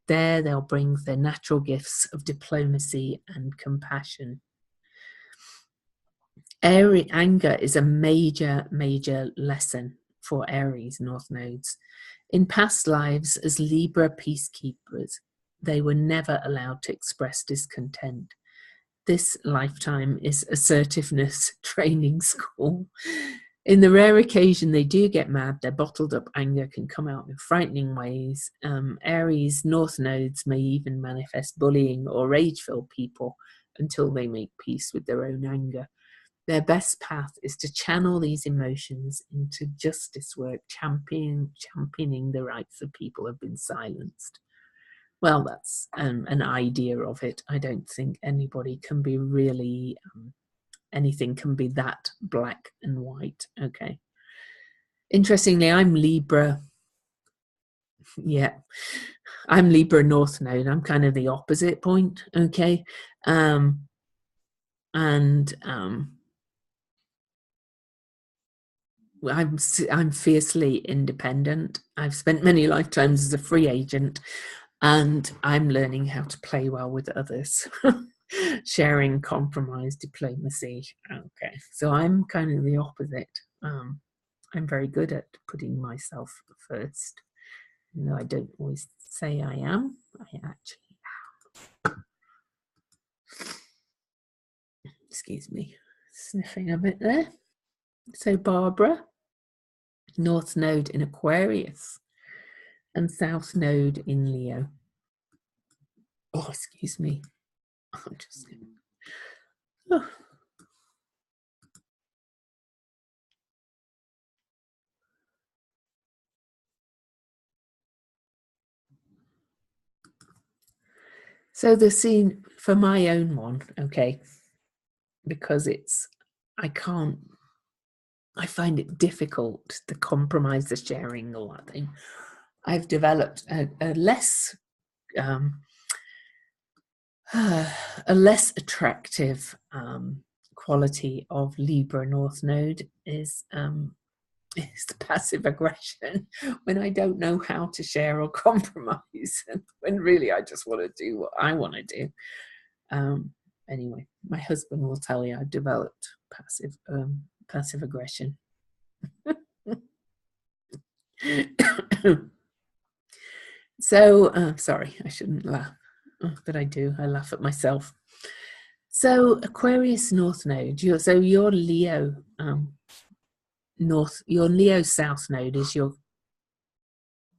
There, they'll bring their natural gifts of diplomacy and compassion. Anger is a major, major lesson for Aries North Nodes. In past lives as Libra peacekeepers, they were never allowed to express discontent. This lifetime is assertiveness training school. In the rare occasion they do get mad, their bottled up anger can come out in frightening ways. Aries North Nodes may even manifest bullying or rage-filled people until they make peace with their own anger. Their best path is to channel these emotions into justice work, championing the rights of people who have been silenced. Well, that's an idea of it. I don't think anybody can be really, anything can be that black and white. Okay. Interestingly, I'm Libra. Yeah. I'm Libra North Node. I'm kind of the opposite point. Okay. I'm fiercely independent. I've spent many lifetimes as a free agent, and I'm learning how to play well with others. Sharing, compromise, diplomacy. Okay, so I'm kind of the opposite. I'm very good at putting myself first. No, I don't always say I am. I actually am. Excuse me, sniffing a bit there. So Barbara, North Node in Aquarius and South Node in Leo. Oh, excuse me. I'm just going to... So the scene for my own one, okay, because I find it difficult to compromise the sharing or that thing. I've developed a less attractive quality of Libra North Node is the passive aggression when I don't know how to share or compromise, and when really I just want to do what I want to do. Anyway, my husband will tell you I've developed passive aggression. So, sorry, I shouldn't laugh, but I do. I laugh at myself. So, Aquarius North Node. Your Leo your Leo South Node is your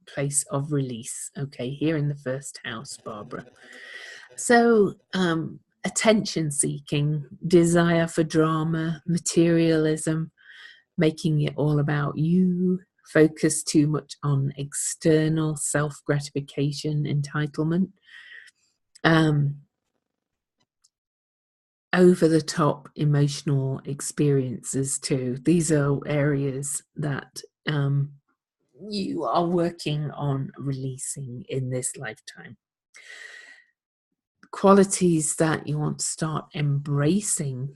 place of release. Okay, here in the first house, Barbara. So, attention seeking, desire for drama, materialism, making it all about you, focus too much on external self-gratification, entitlement, over-the-top emotional experiences too. These are areas that you are working on releasing in this lifetime. Qualities that you want to start embracing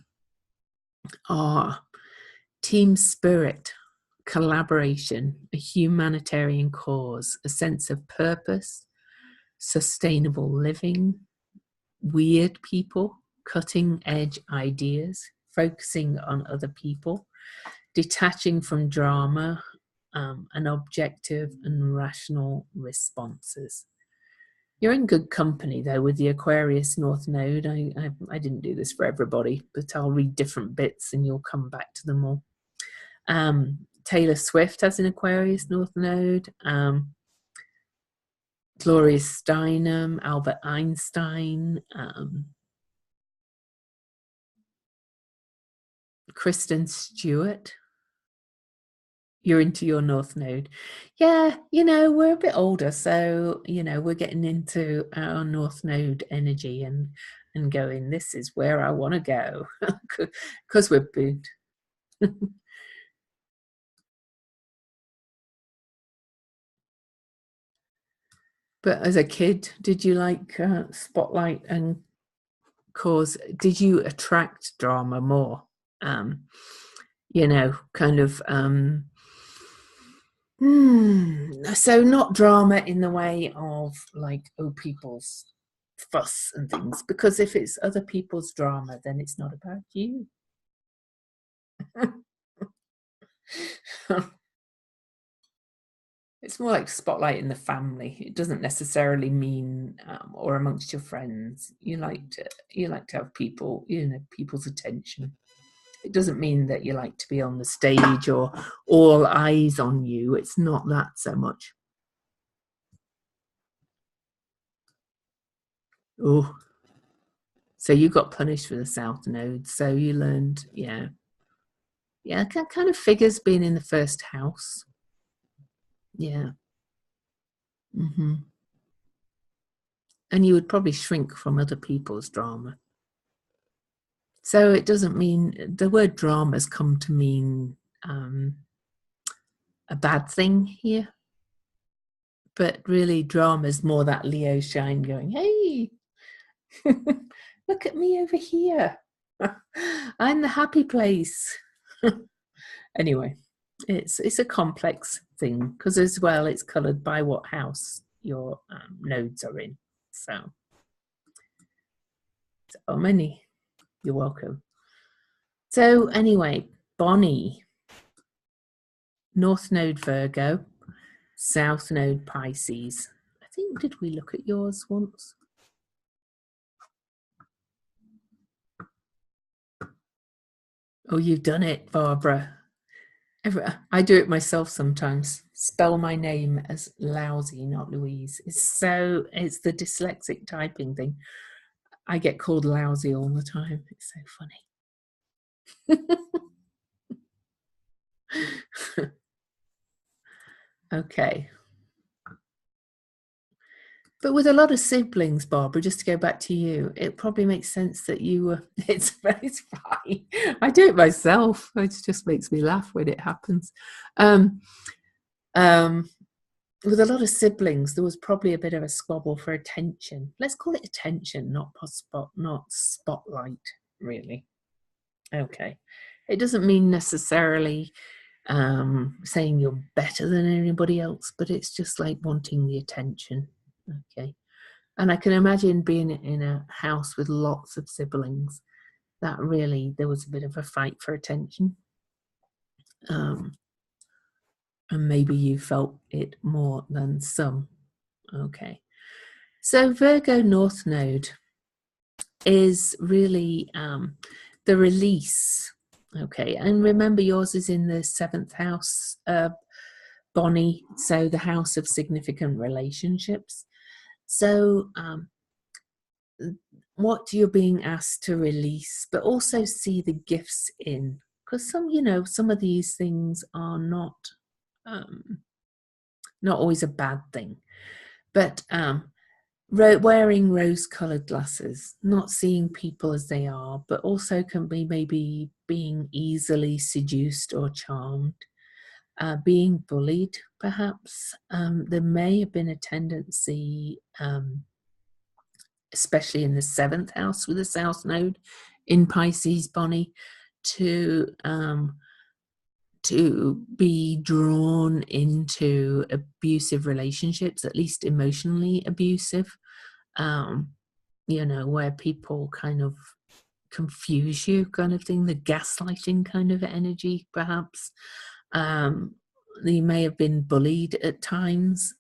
are team spirit, collaboration, a humanitarian cause, a sense of purpose, sustainable living, weird people, cutting edge ideas, focusing on other people, detaching from drama, and objective and rational responses. You're in good company though with the Aquarius North Node. I didn't do this for everybody, but I'll read different bits and you'll come back to them all. Taylor Swift has an Aquarius North Node. Gloria Steinem, Albert Einstein, Kristen Stewart. You're into your North Node. Yeah, we're a bit older, so, we're getting into our North Node energy and going, this is where I want to go, because we're booed. But as a kid, did you like Spotlight and Cause? Did you attract drama more? Kind of... So not drama in the way of like, people's fuss and things, because if it's other people's drama, then it's not about you. It's more like spotlight in the family. It doesn't necessarily mean, or amongst your friends. You like to have people's attention. It doesn't mean that you like to be on the stage or all eyes on you. It's not that so much. Oh, so you got punished for the South Node. So you learned, yeah, kind of figures being in the first house. Yeah. And you would probably shrink from other people's drama. So it doesn't mean, the word drama has come to mean a bad thing here. But really, drama is more that Leo shine going, hey, look at me over here. I'm the happy place. Anyway, it's a complex thing because as well it's coloured by what house your nodes are in. So many. You're welcome. So anyway, Bonnie, North Node Virgo, South Node Pisces. I think, did we look at yours once? Oh, you've done it, Barbara. I do it myself sometimes. Spell my name as lousy, not Louise. It's the dyslexic typing thing. I get called lousy all the time. It's so funny. Okay. But with a lot of siblings, Barbara, just to go back to you, it probably makes sense that you were... It's fine. I do it myself. It just makes me laugh when it happens. With a lot of siblings, there was probably a bit of a squabble for attention. Let's call it attention, not spotlight, really. Okay. It doesn't mean necessarily saying you're better than anybody else, but it's just like wanting the attention. Okay. And I can imagine being in a house with lots of siblings, that really, there was a bit of a fight for attention. And maybe you felt it more than some. Okay. So Virgo North Node is really the release. Okay. And remember, yours is in the 7th house, Bonnie, so the house of significant relationships. So what you're being asked to release, but also see the gifts in, because some of these things are not always a bad thing. But wearing rose-colored glasses, not seeing people as they are, but also can be maybe being easily seduced or charmed, being bullied, perhaps. There may have been a tendency, especially in the 7th house with the South Node in Pisces, Bonnie, to be drawn into abusive relationships, at least emotionally abusive, where people kind of confuse you, kind of thing, the gaslighting kind of energy, perhaps. You may have been bullied at times.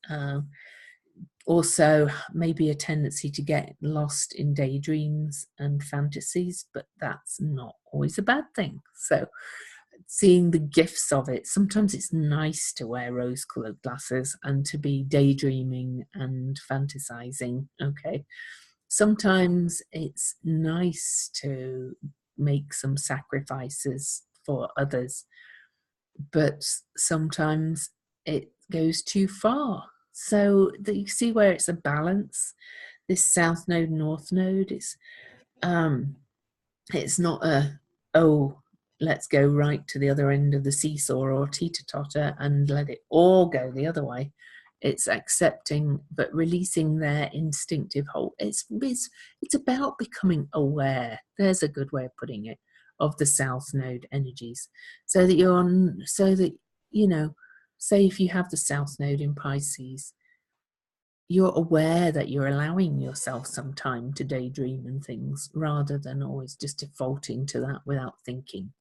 Also, maybe a tendency to get lost in daydreams and fantasies, but that's not always a bad thing. So seeing the gifts of it, sometimes it's nice to wear rose-colored glasses and to be daydreaming and fantasizing. Okay. Sometimes it's nice to make some sacrifices for others, but sometimes it goes too far. So that you see where it's a balance. This South Node, North Node is it's not let's go right to the other end of the seesaw or teeter-totter and let it all go the other way. It's accepting but releasing their instinctive hold. It's about becoming aware. There's a good way of putting it, of the South Node energies, so that say if you have the South Node in Pisces, you're aware that you're allowing yourself some time to daydream and things, rather than always just defaulting to that without thinking.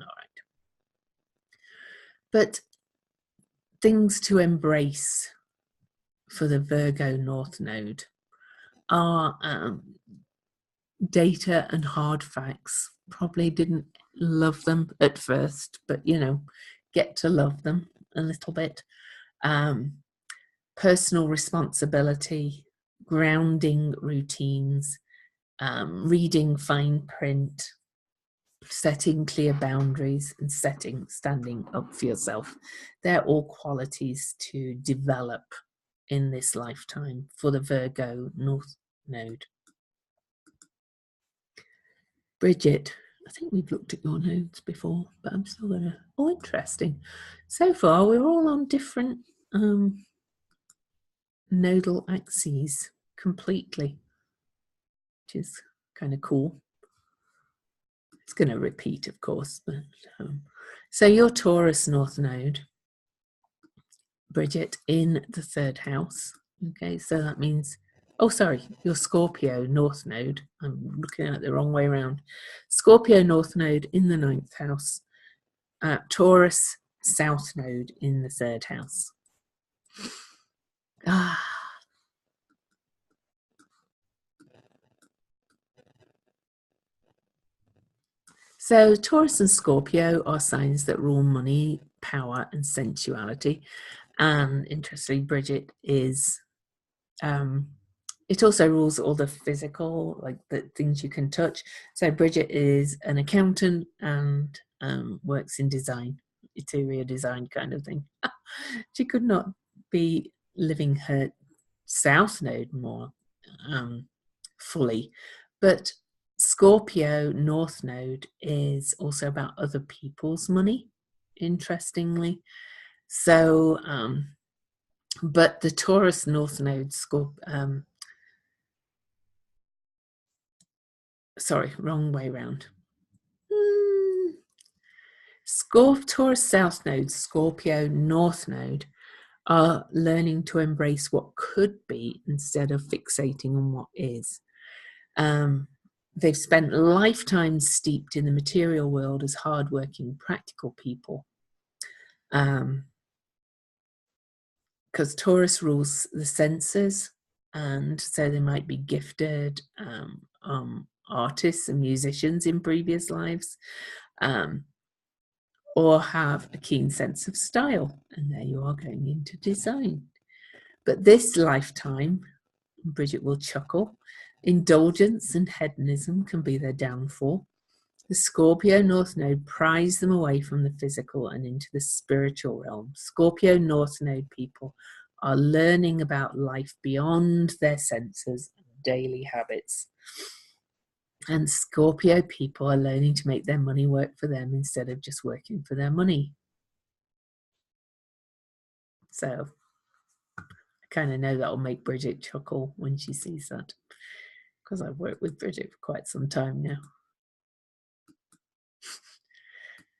All right. But things to embrace for the Virgo North Node are data and hard facts. Probably didn't love them at first, but get to love them a little bit. Personal responsibility, grounding routines, reading fine print, setting clear boundaries, and standing up for yourself. They're all qualities to develop in this lifetime for the Virgo North Node. Bridget, I think we've looked at your nodes before, but I'm still gonna, interesting. So far, we're all on different nodal axes completely, which is kind of cool. It's going to repeat, of course. But so your Taurus North Node, Bridget, in the 3rd house. Okay, so that means, your Scorpio North Node. I'm looking at it the wrong way around. Scorpio North Node in the 9th house. Taurus South Node in the 3rd house. So Taurus and Scorpio are signs that rule money, power, and sensuality. And interestingly, Bridget is, it also rules all the physical, like the things you can touch. So Bridget is an accountant and works in design, interior design kind of thing. She could not be living her South Node more fully. But Scorpio North Node is also about other people's money, interestingly. So, but the Taurus North Node, sorry, wrong way round. Taurus South Node, Scorpio North Node are learning to embrace what could be instead of fixating on what is. They've spent lifetimes steeped in the material world as hardworking, practical people. Because Taurus rules the senses, and so they might be gifted artists and musicians in previous lives, or have a keen sense of style. And there you are, going into design. But this lifetime, Bridget will chuckle, indulgence and hedonism can be their downfall. The Scorpio North Node pries them away from the physical and into the spiritual realm. Scorpio North Node people are learning about life beyond their senses and daily habits. And Scorpio people are learning to make their money work for them instead of just working for their money. So I kind of know that'll make Bridget chuckle when she sees that, because I've worked with Bridget for quite some time now.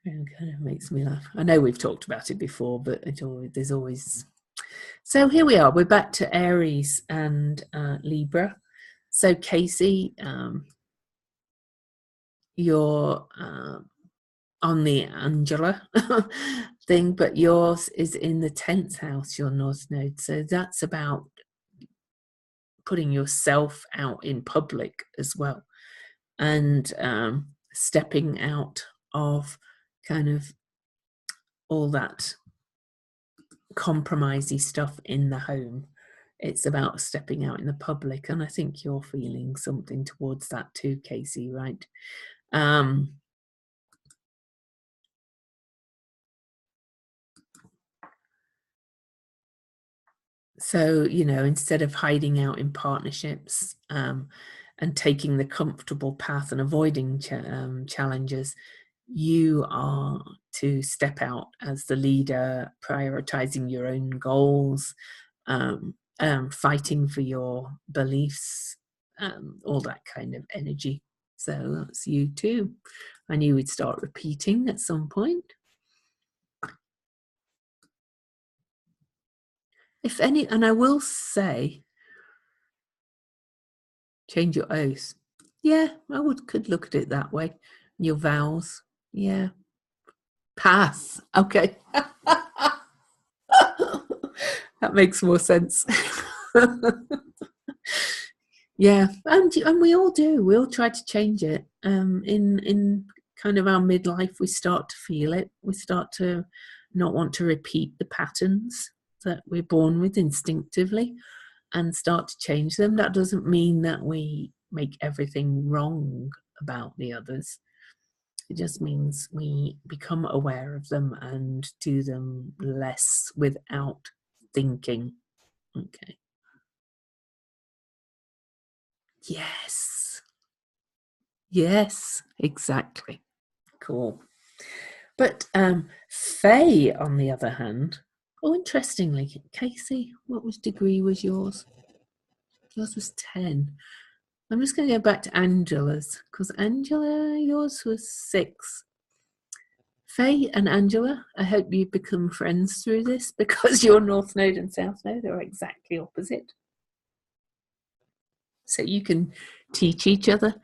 It kind of makes me laugh. I know we've talked about it before, but there's always... So here we are. We're back to Aries and Libra. So Casey, you're on the Angela thing, but yours is in the 10th house, your North Node. So that's about putting yourself out in public as well, and stepping out of kind of all that compromisey stuff in the home. It's about stepping out in the public, and I think you're feeling something towards that too, Casey, right? So, you know, instead of hiding out in partnerships and taking the comfortable path and avoiding challenges, you are to step out as the leader, prioritizing your own goals, fighting for your beliefs, all that kind of energy. So that's you too. I knew we'd start repeating at some point. If any, and I will say, change your oath. Yeah, I could look at it that way. Your vows. Yeah. Pass. Okay. That makes more sense. Yeah, and we all do. We all try to change it. In kind of our midlife, we start to feel it. We start to not want to repeat the patterns that we're born with instinctively, and start to change them. That doesn't mean that we make everything wrong about the others. It just means we become aware of them and do them less without thinking. Okay. Yes. Yes, exactly. Cool. But Faye, on the other hand, oh, interestingly, Casey, what degree was yours? Yours was 10. I'm just going to go back to Angela's, because Angela, yours was 6. Faye and Angela, I hope you become friends through this, because your North Node and South Node are exactly opposite. So you can teach each other.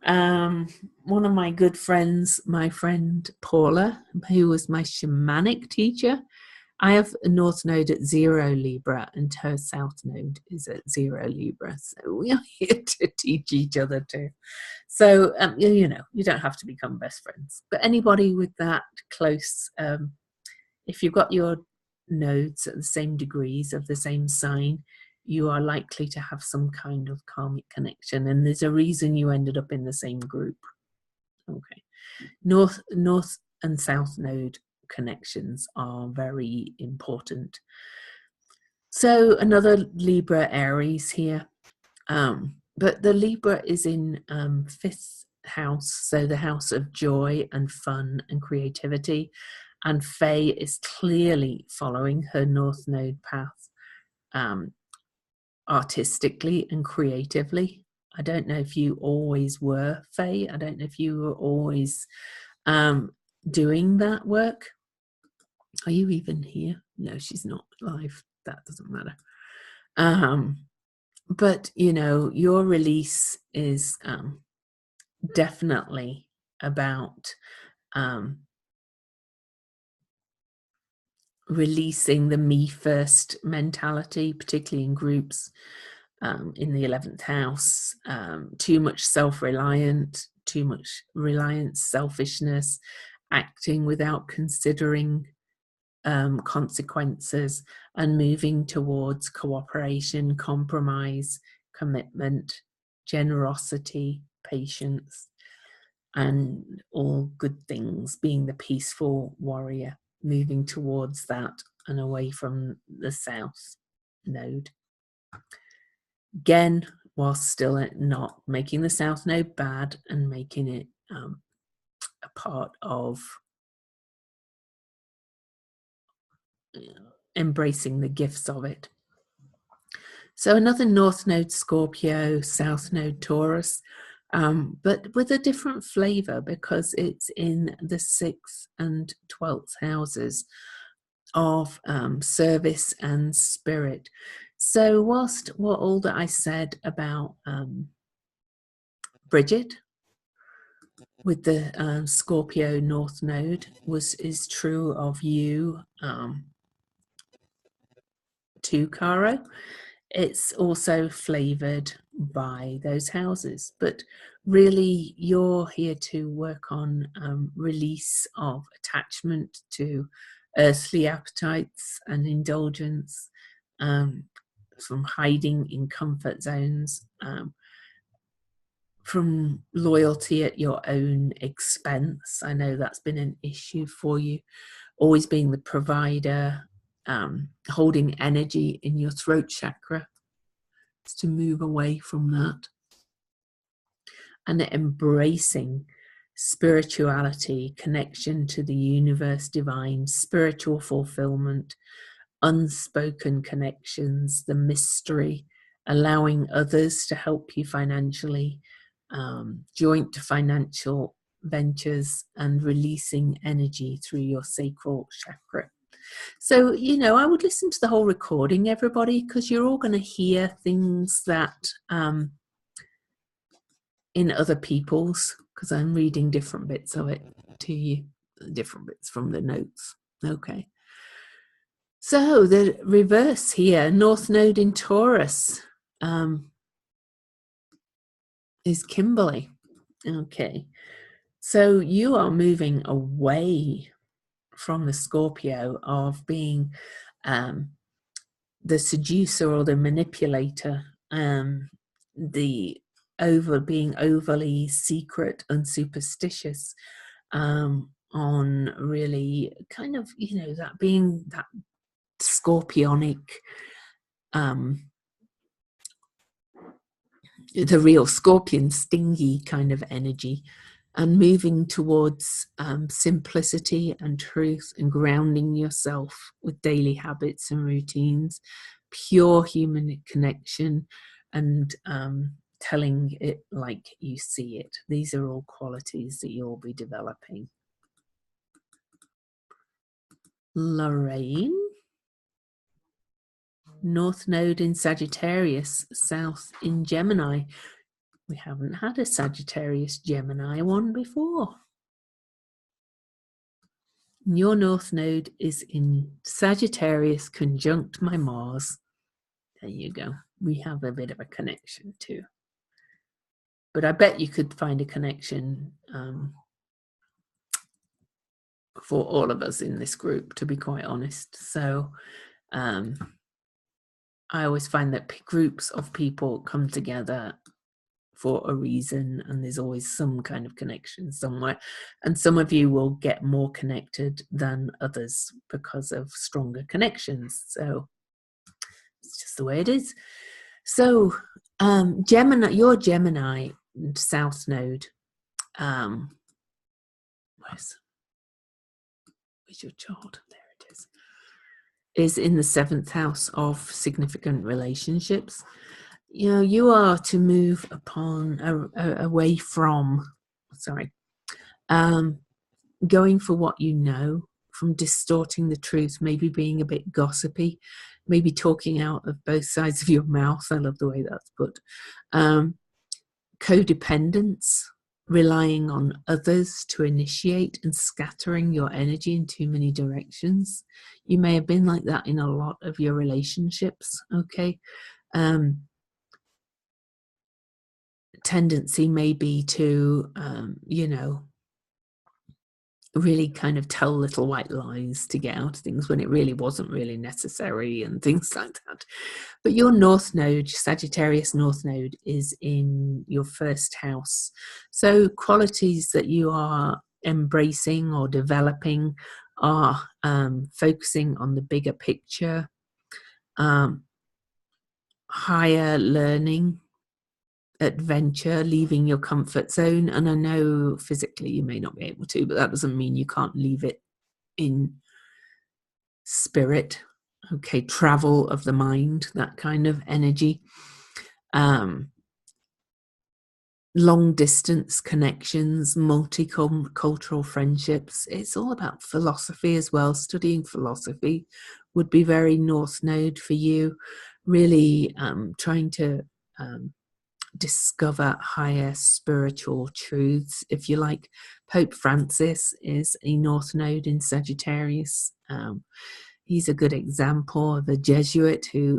One of my good friends, my friend Paula, who was my shamanic teacher, I have a North Node at 0 Libra, and her South Node is at 0 Libra. So we are here to teach each other too. So, you know, you don't have to become best friends. But anybody with that close, if you've got your nodes at the same degrees of the same sign, you are likely to have some kind of karmic connection. And there's a reason you ended up in the same group. Okay. North and South Node connections are very important. So another Libra Aries here, but the Libra is in 5th house, so the house of joy and fun and creativity, and Faye is clearly following her North Node path artistically and creatively. I don't know if you always were, Faye. I don't know if you were always doing that work. Are you even here? No, she's not live. That doesn't matter. But, you know, your release is definitely about releasing the me first mentality, particularly in groups, in the 11th house. Too much self-reliant, too much reliance, selfishness, acting without considering consequences, and moving towards cooperation, compromise, commitment, generosity, patience, and all good things, being the peaceful warrior, moving towards that and away from the south node. Again, whilst still not making the south node bad and making it a part of embracing the gifts of it. So another north node Scorpio, south node Taurus, but with a different flavor because it's in the 6th and 12th houses of service and spirit. So whilst all that I said about Bridget with the Scorpio north node is true of you too, Caro, it's also flavored by those houses, but really you're here to work on release of attachment to earthly appetites and indulgence, from hiding in comfort zones, from loyalty at your own expense. I know that's been an issue for you, always being the provider, holding energy in your throat chakra. It's to move away from that and embracing spirituality, connection to the universe, divine, spiritual fulfillment, unspoken connections, the mystery, allowing others to help you financially, joint financial ventures, and releasing energy through your sacral chakra. So, you know, I would listen to the whole recording, everybody, because you're all going to hear things that in other people's, because I'm reading different bits of it to you, different bits from the notes. Okay. So the reverse here, North Node in Taurus, is Kimberly. Okay. So you are moving away from the Scorpio of being the seducer or the manipulator, the being overly secret and superstitious, on really kind of, you know, that being that scorpionic, the real scorpion stingy kind of energy, and moving towards simplicity and truth and grounding yourself with daily habits and routines, pure human connection, and telling it like you see it. These are all qualities that you'll be developing. Lorraine, North Node in Sagittarius, South in Gemini. We haven't had a Sagittarius Gemini one before. Your North Node is in Sagittarius conjunct my Mars. There you go. We have a bit of a connection too. But I bet you could find a connection for all of us in this group, to be quite honest. So I always find that groups of people come together for a reason, and there's always some kind of connection somewhere, and some of you will get more connected than others because of stronger connections. So it's just the way it is. So Gemini, your Gemini South Node, where's your chart? There it is in the 7th house of significant relationships. You know, you are to move upon away from, going for what you know, from distorting the truth, maybe being a bit gossipy, maybe talking out of both sides of your mouth. I love the way that's put. Codependence, relying on others to initiate and scattering your energy in too many directions. You may have been like that in a lot of your relationships, okay? Tendency may be to, really kind of tell little white lies to get out of things when it really wasn't really necessary and things like that. But your North Node, Sagittarius North Node, is in your first house. So qualities that you are embracing or developing are focusing on the bigger picture, higher learning, adventure, leaving your comfort zone. And I know physically you may not be able to, but that doesn't mean you can't leave it in spirit. Okay, travel of the mind, that kind of energy. Long distance connections, multicultural friendships. It's all about philosophy as well. Studying philosophy would be very North Node for you. Really trying to discover higher spiritual truths. If you like, Pope Francis is a North Node in Sagittarius. He's a good example of a Jesuit who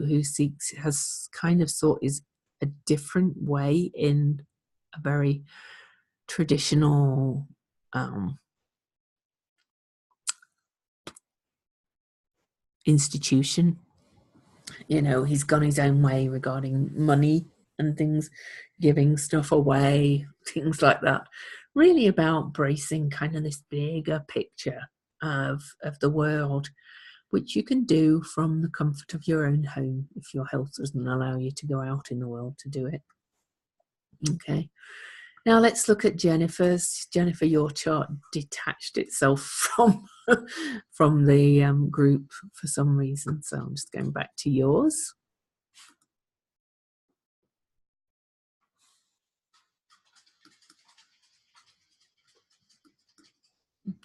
has kind of sought is a different way in a very traditional institution. He's gone his own way regarding money and things, giving stuff away, things like that. Really about bracing kind of this bigger picture of the world, which you can do from the comfort of your own home if your health doesn't allow you to go out in the world to do it. Okay. Now let's look at Jennifer's. Jennifer, your chart detached itself from the group for some reason, so I'm just going back to yours.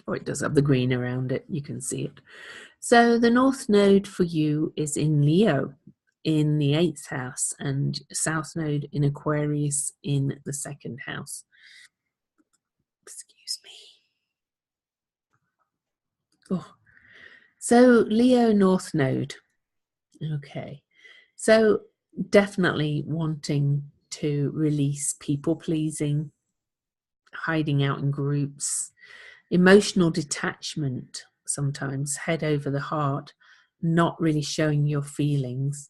Oh, it does have the green around it. You can see it. So the North Node for you is in Leo in the 8th house and South Node in Aquarius in the 2nd house. Excuse me. Oh. So Leo North Node. Okay. So definitely wanting to release people pleasing, hiding out in groups, emotional detachment, sometimes head over the heart, not really showing your feelings,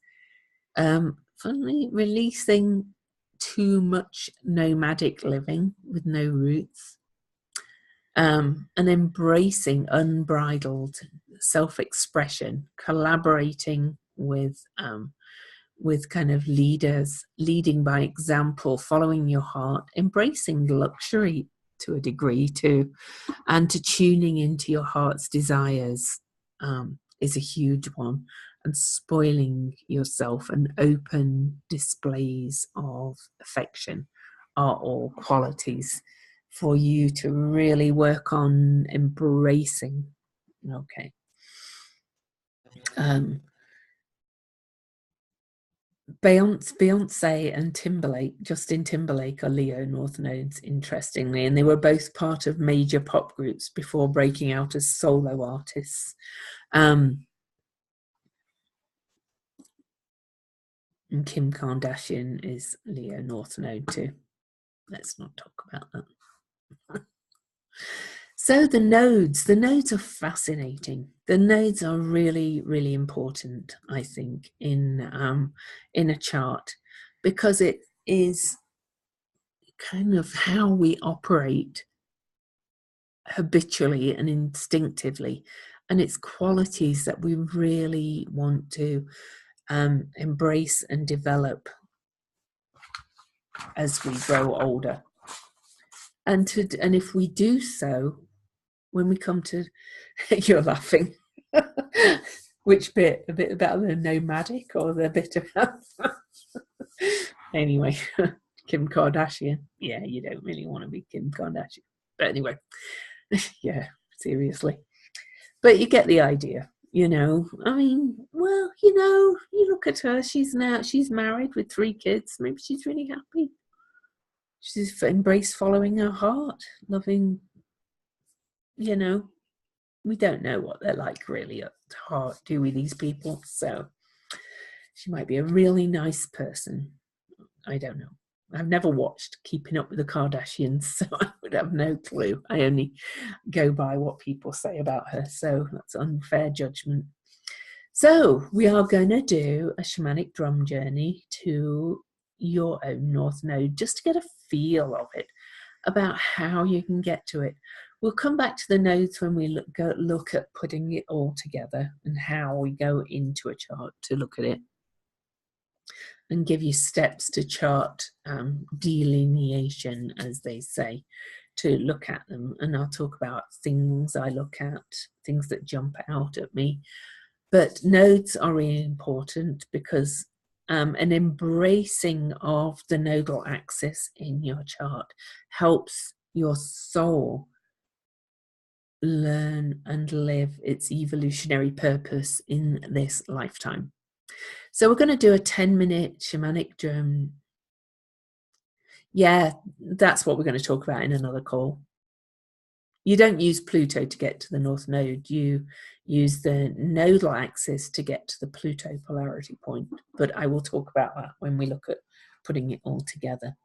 finally releasing too much nomadic living with no roots, and embracing unbridled self-expression, collaborating with kind of leaders, leading by example, following your heart, embracing luxury to a degree too, and to tuning into your heart's desires is a huge one, and spoiling yourself, and open displays of affection are all qualities for you to really work on embracing. Okay. Beyonce and Justin Timberlake are Leo North Nodes, interestingly, and they were both part of major pop groups before breaking out as solo artists. And Kim Kardashian is Leo North Node too. Let's not talk about that. So the nodes are fascinating. The nodes are really, really important, I think, in a chart, because it is kind of how we operate habitually and instinctively, and it's qualities that we really want to embrace and develop as we grow older. And if we do so, when we come to, you're laughing. Which bit? A bit about the nomadic or the bit about anyway, Kim Kardashian. Yeah, you don't really want to be Kim Kardashian. But anyway, yeah, seriously. But you get the idea, you know. I mean, well, you know, you look at her, she's married with 3 kids. Maybe she's really happy. She's embraced following her heart, loving, you know. We don't know what they're like really at heart, do we, these people? So she might be a really nice person. I don't know. I've never watched Keeping Up with the Kardashians, so I would have no clue. I only go by what people say about her, so that's unfair judgment. So we are going to do a shamanic drum journey to your own North Node, just to get a feel of it, about how you can get to it. We'll come back to the nodes when we look at putting it all together and how we go into a chart to look at it, and give you steps to chart delineation, as they say, to look at them. And I'll talk about things I look at, things that jump out at me. But nodes are really important because an embracing of the nodal axis in your chart helps your soul learn and live its evolutionary purpose in this lifetime. So we're going to do a 10-minute shamanic drum. Yeah, that's what we're going to talk about in another call. You don't use Pluto to get to the North Node. You use the nodal axis to get to the Pluto polarity point. But I will talk about that when we look at putting it all together.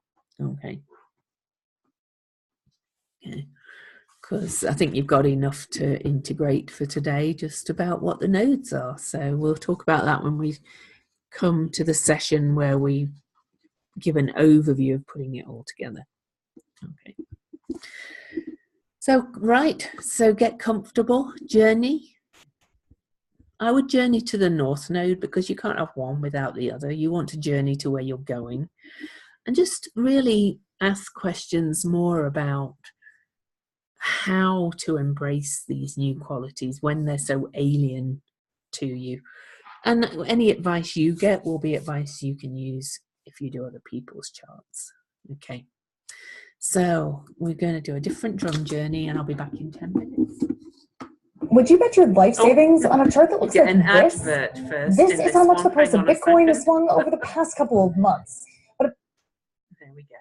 Okay. Because I think you've got enough to integrate for today, just about what the nodes are. So we'll talk about that when we come to the session where we give an overview of putting it all together. Okay. So, right, so get comfortable, journey. I would journey to the North Node because you can't have one without the other. You want to journey to where you're going and just really ask questions more about how to embrace these new qualities when they're so alien to you. And any advice you get will be advice you can use if you do other people's charts. Okay. So we're going to do a different drum journey, and I'll be back in 10 minutes. Would you bet your life savings on a chart that looks like this? This is how much the price of Bitcoin has swung over the past couple of months. But there we go.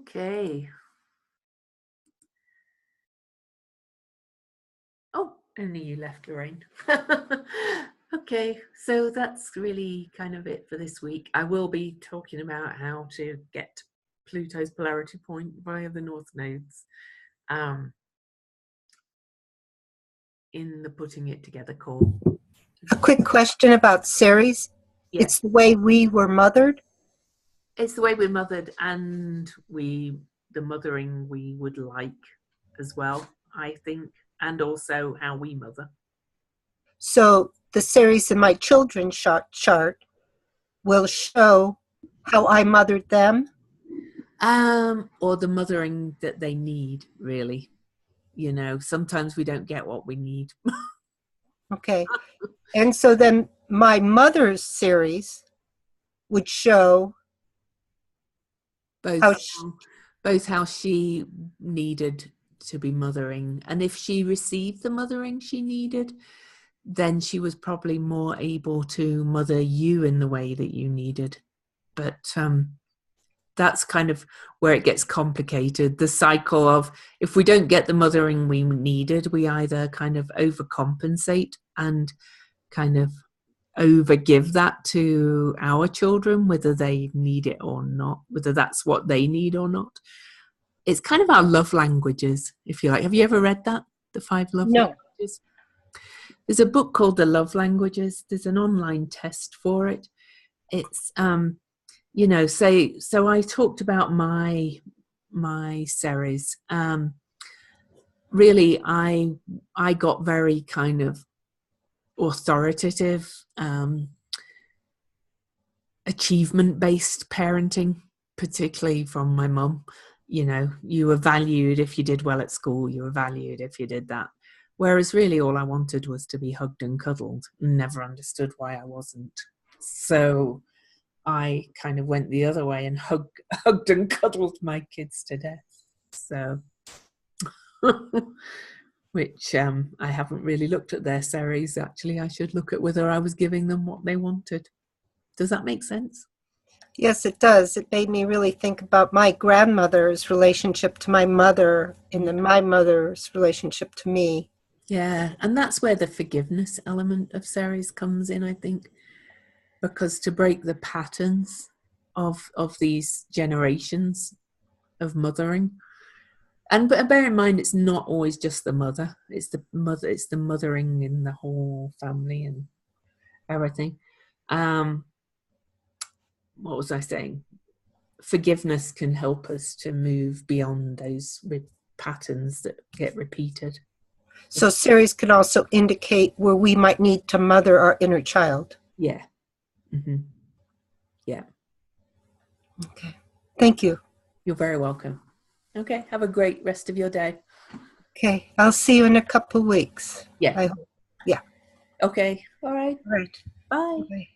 Okay. Oh, only you left, Lorraine. Okay, so that's really kind of it for this week. I will be talking about how to get Pluto's polarity point via the North Nodes in the Putting It Together call. A quick question about Ceres. Yes. It's the way we were mothered? It's the way we're mothered, and the mothering we would like as well, I think, and also how we mother. So the Ceres in my children's chart will show how I mothered them? Or the mothering that they need, really. You know, sometimes we don't get what we need. Okay. And so then my mother's Ceres would show both how she needed to be mothering, and if she received the mothering she needed, then she was probably more able to mother you in the way that you needed. But that's kind of where it gets complicated. The cycle of, if we don't get the mothering we needed, we either kind of overcompensate and kind of overgive that to our children, whether they need it or not, whether that's what they need or not. It's kind of our love languages, if you like. Have you ever read that? The 5 love languages? There's a book called The Love Languages. There's an online test for it. It's you know, so I talked about my Ceres. Really, I got very kind of authoritative, achievement-based parenting, particularly from my mum. You know, you were valued if you did well at school. You were valued if you did that. Whereas really all I wanted was to be hugged and cuddled, and never understood why I wasn't. So I kind of went the other way and hugged and cuddled my kids to death. So, which I haven't really looked at their Ceres, actually. I should look at whether I was giving them what they wanted. Does that make sense? Yes, it does. It made me really think about my grandmother's relationship to my mother and then my mother's relationship to me. Yeah, and that's where the forgiveness element of Ceres comes in, I think, because to break the patterns of these generations of mothering, and but bear in mind, it's not always just the mother; it's the mothering in the whole family and everything. What was I saying? forgiveness can help us to move beyond those patterns that get repeated. So Ceres can also indicate where we might need to mother our inner child. Yeah. Mm-hmm. Yeah. Okay. Thank you. You're very welcome. Okay. Have a great rest of your day. Okay. I'll see you in a couple of weeks. Yeah. I hope. Yeah. Okay. All right. All right. Bye. Bye.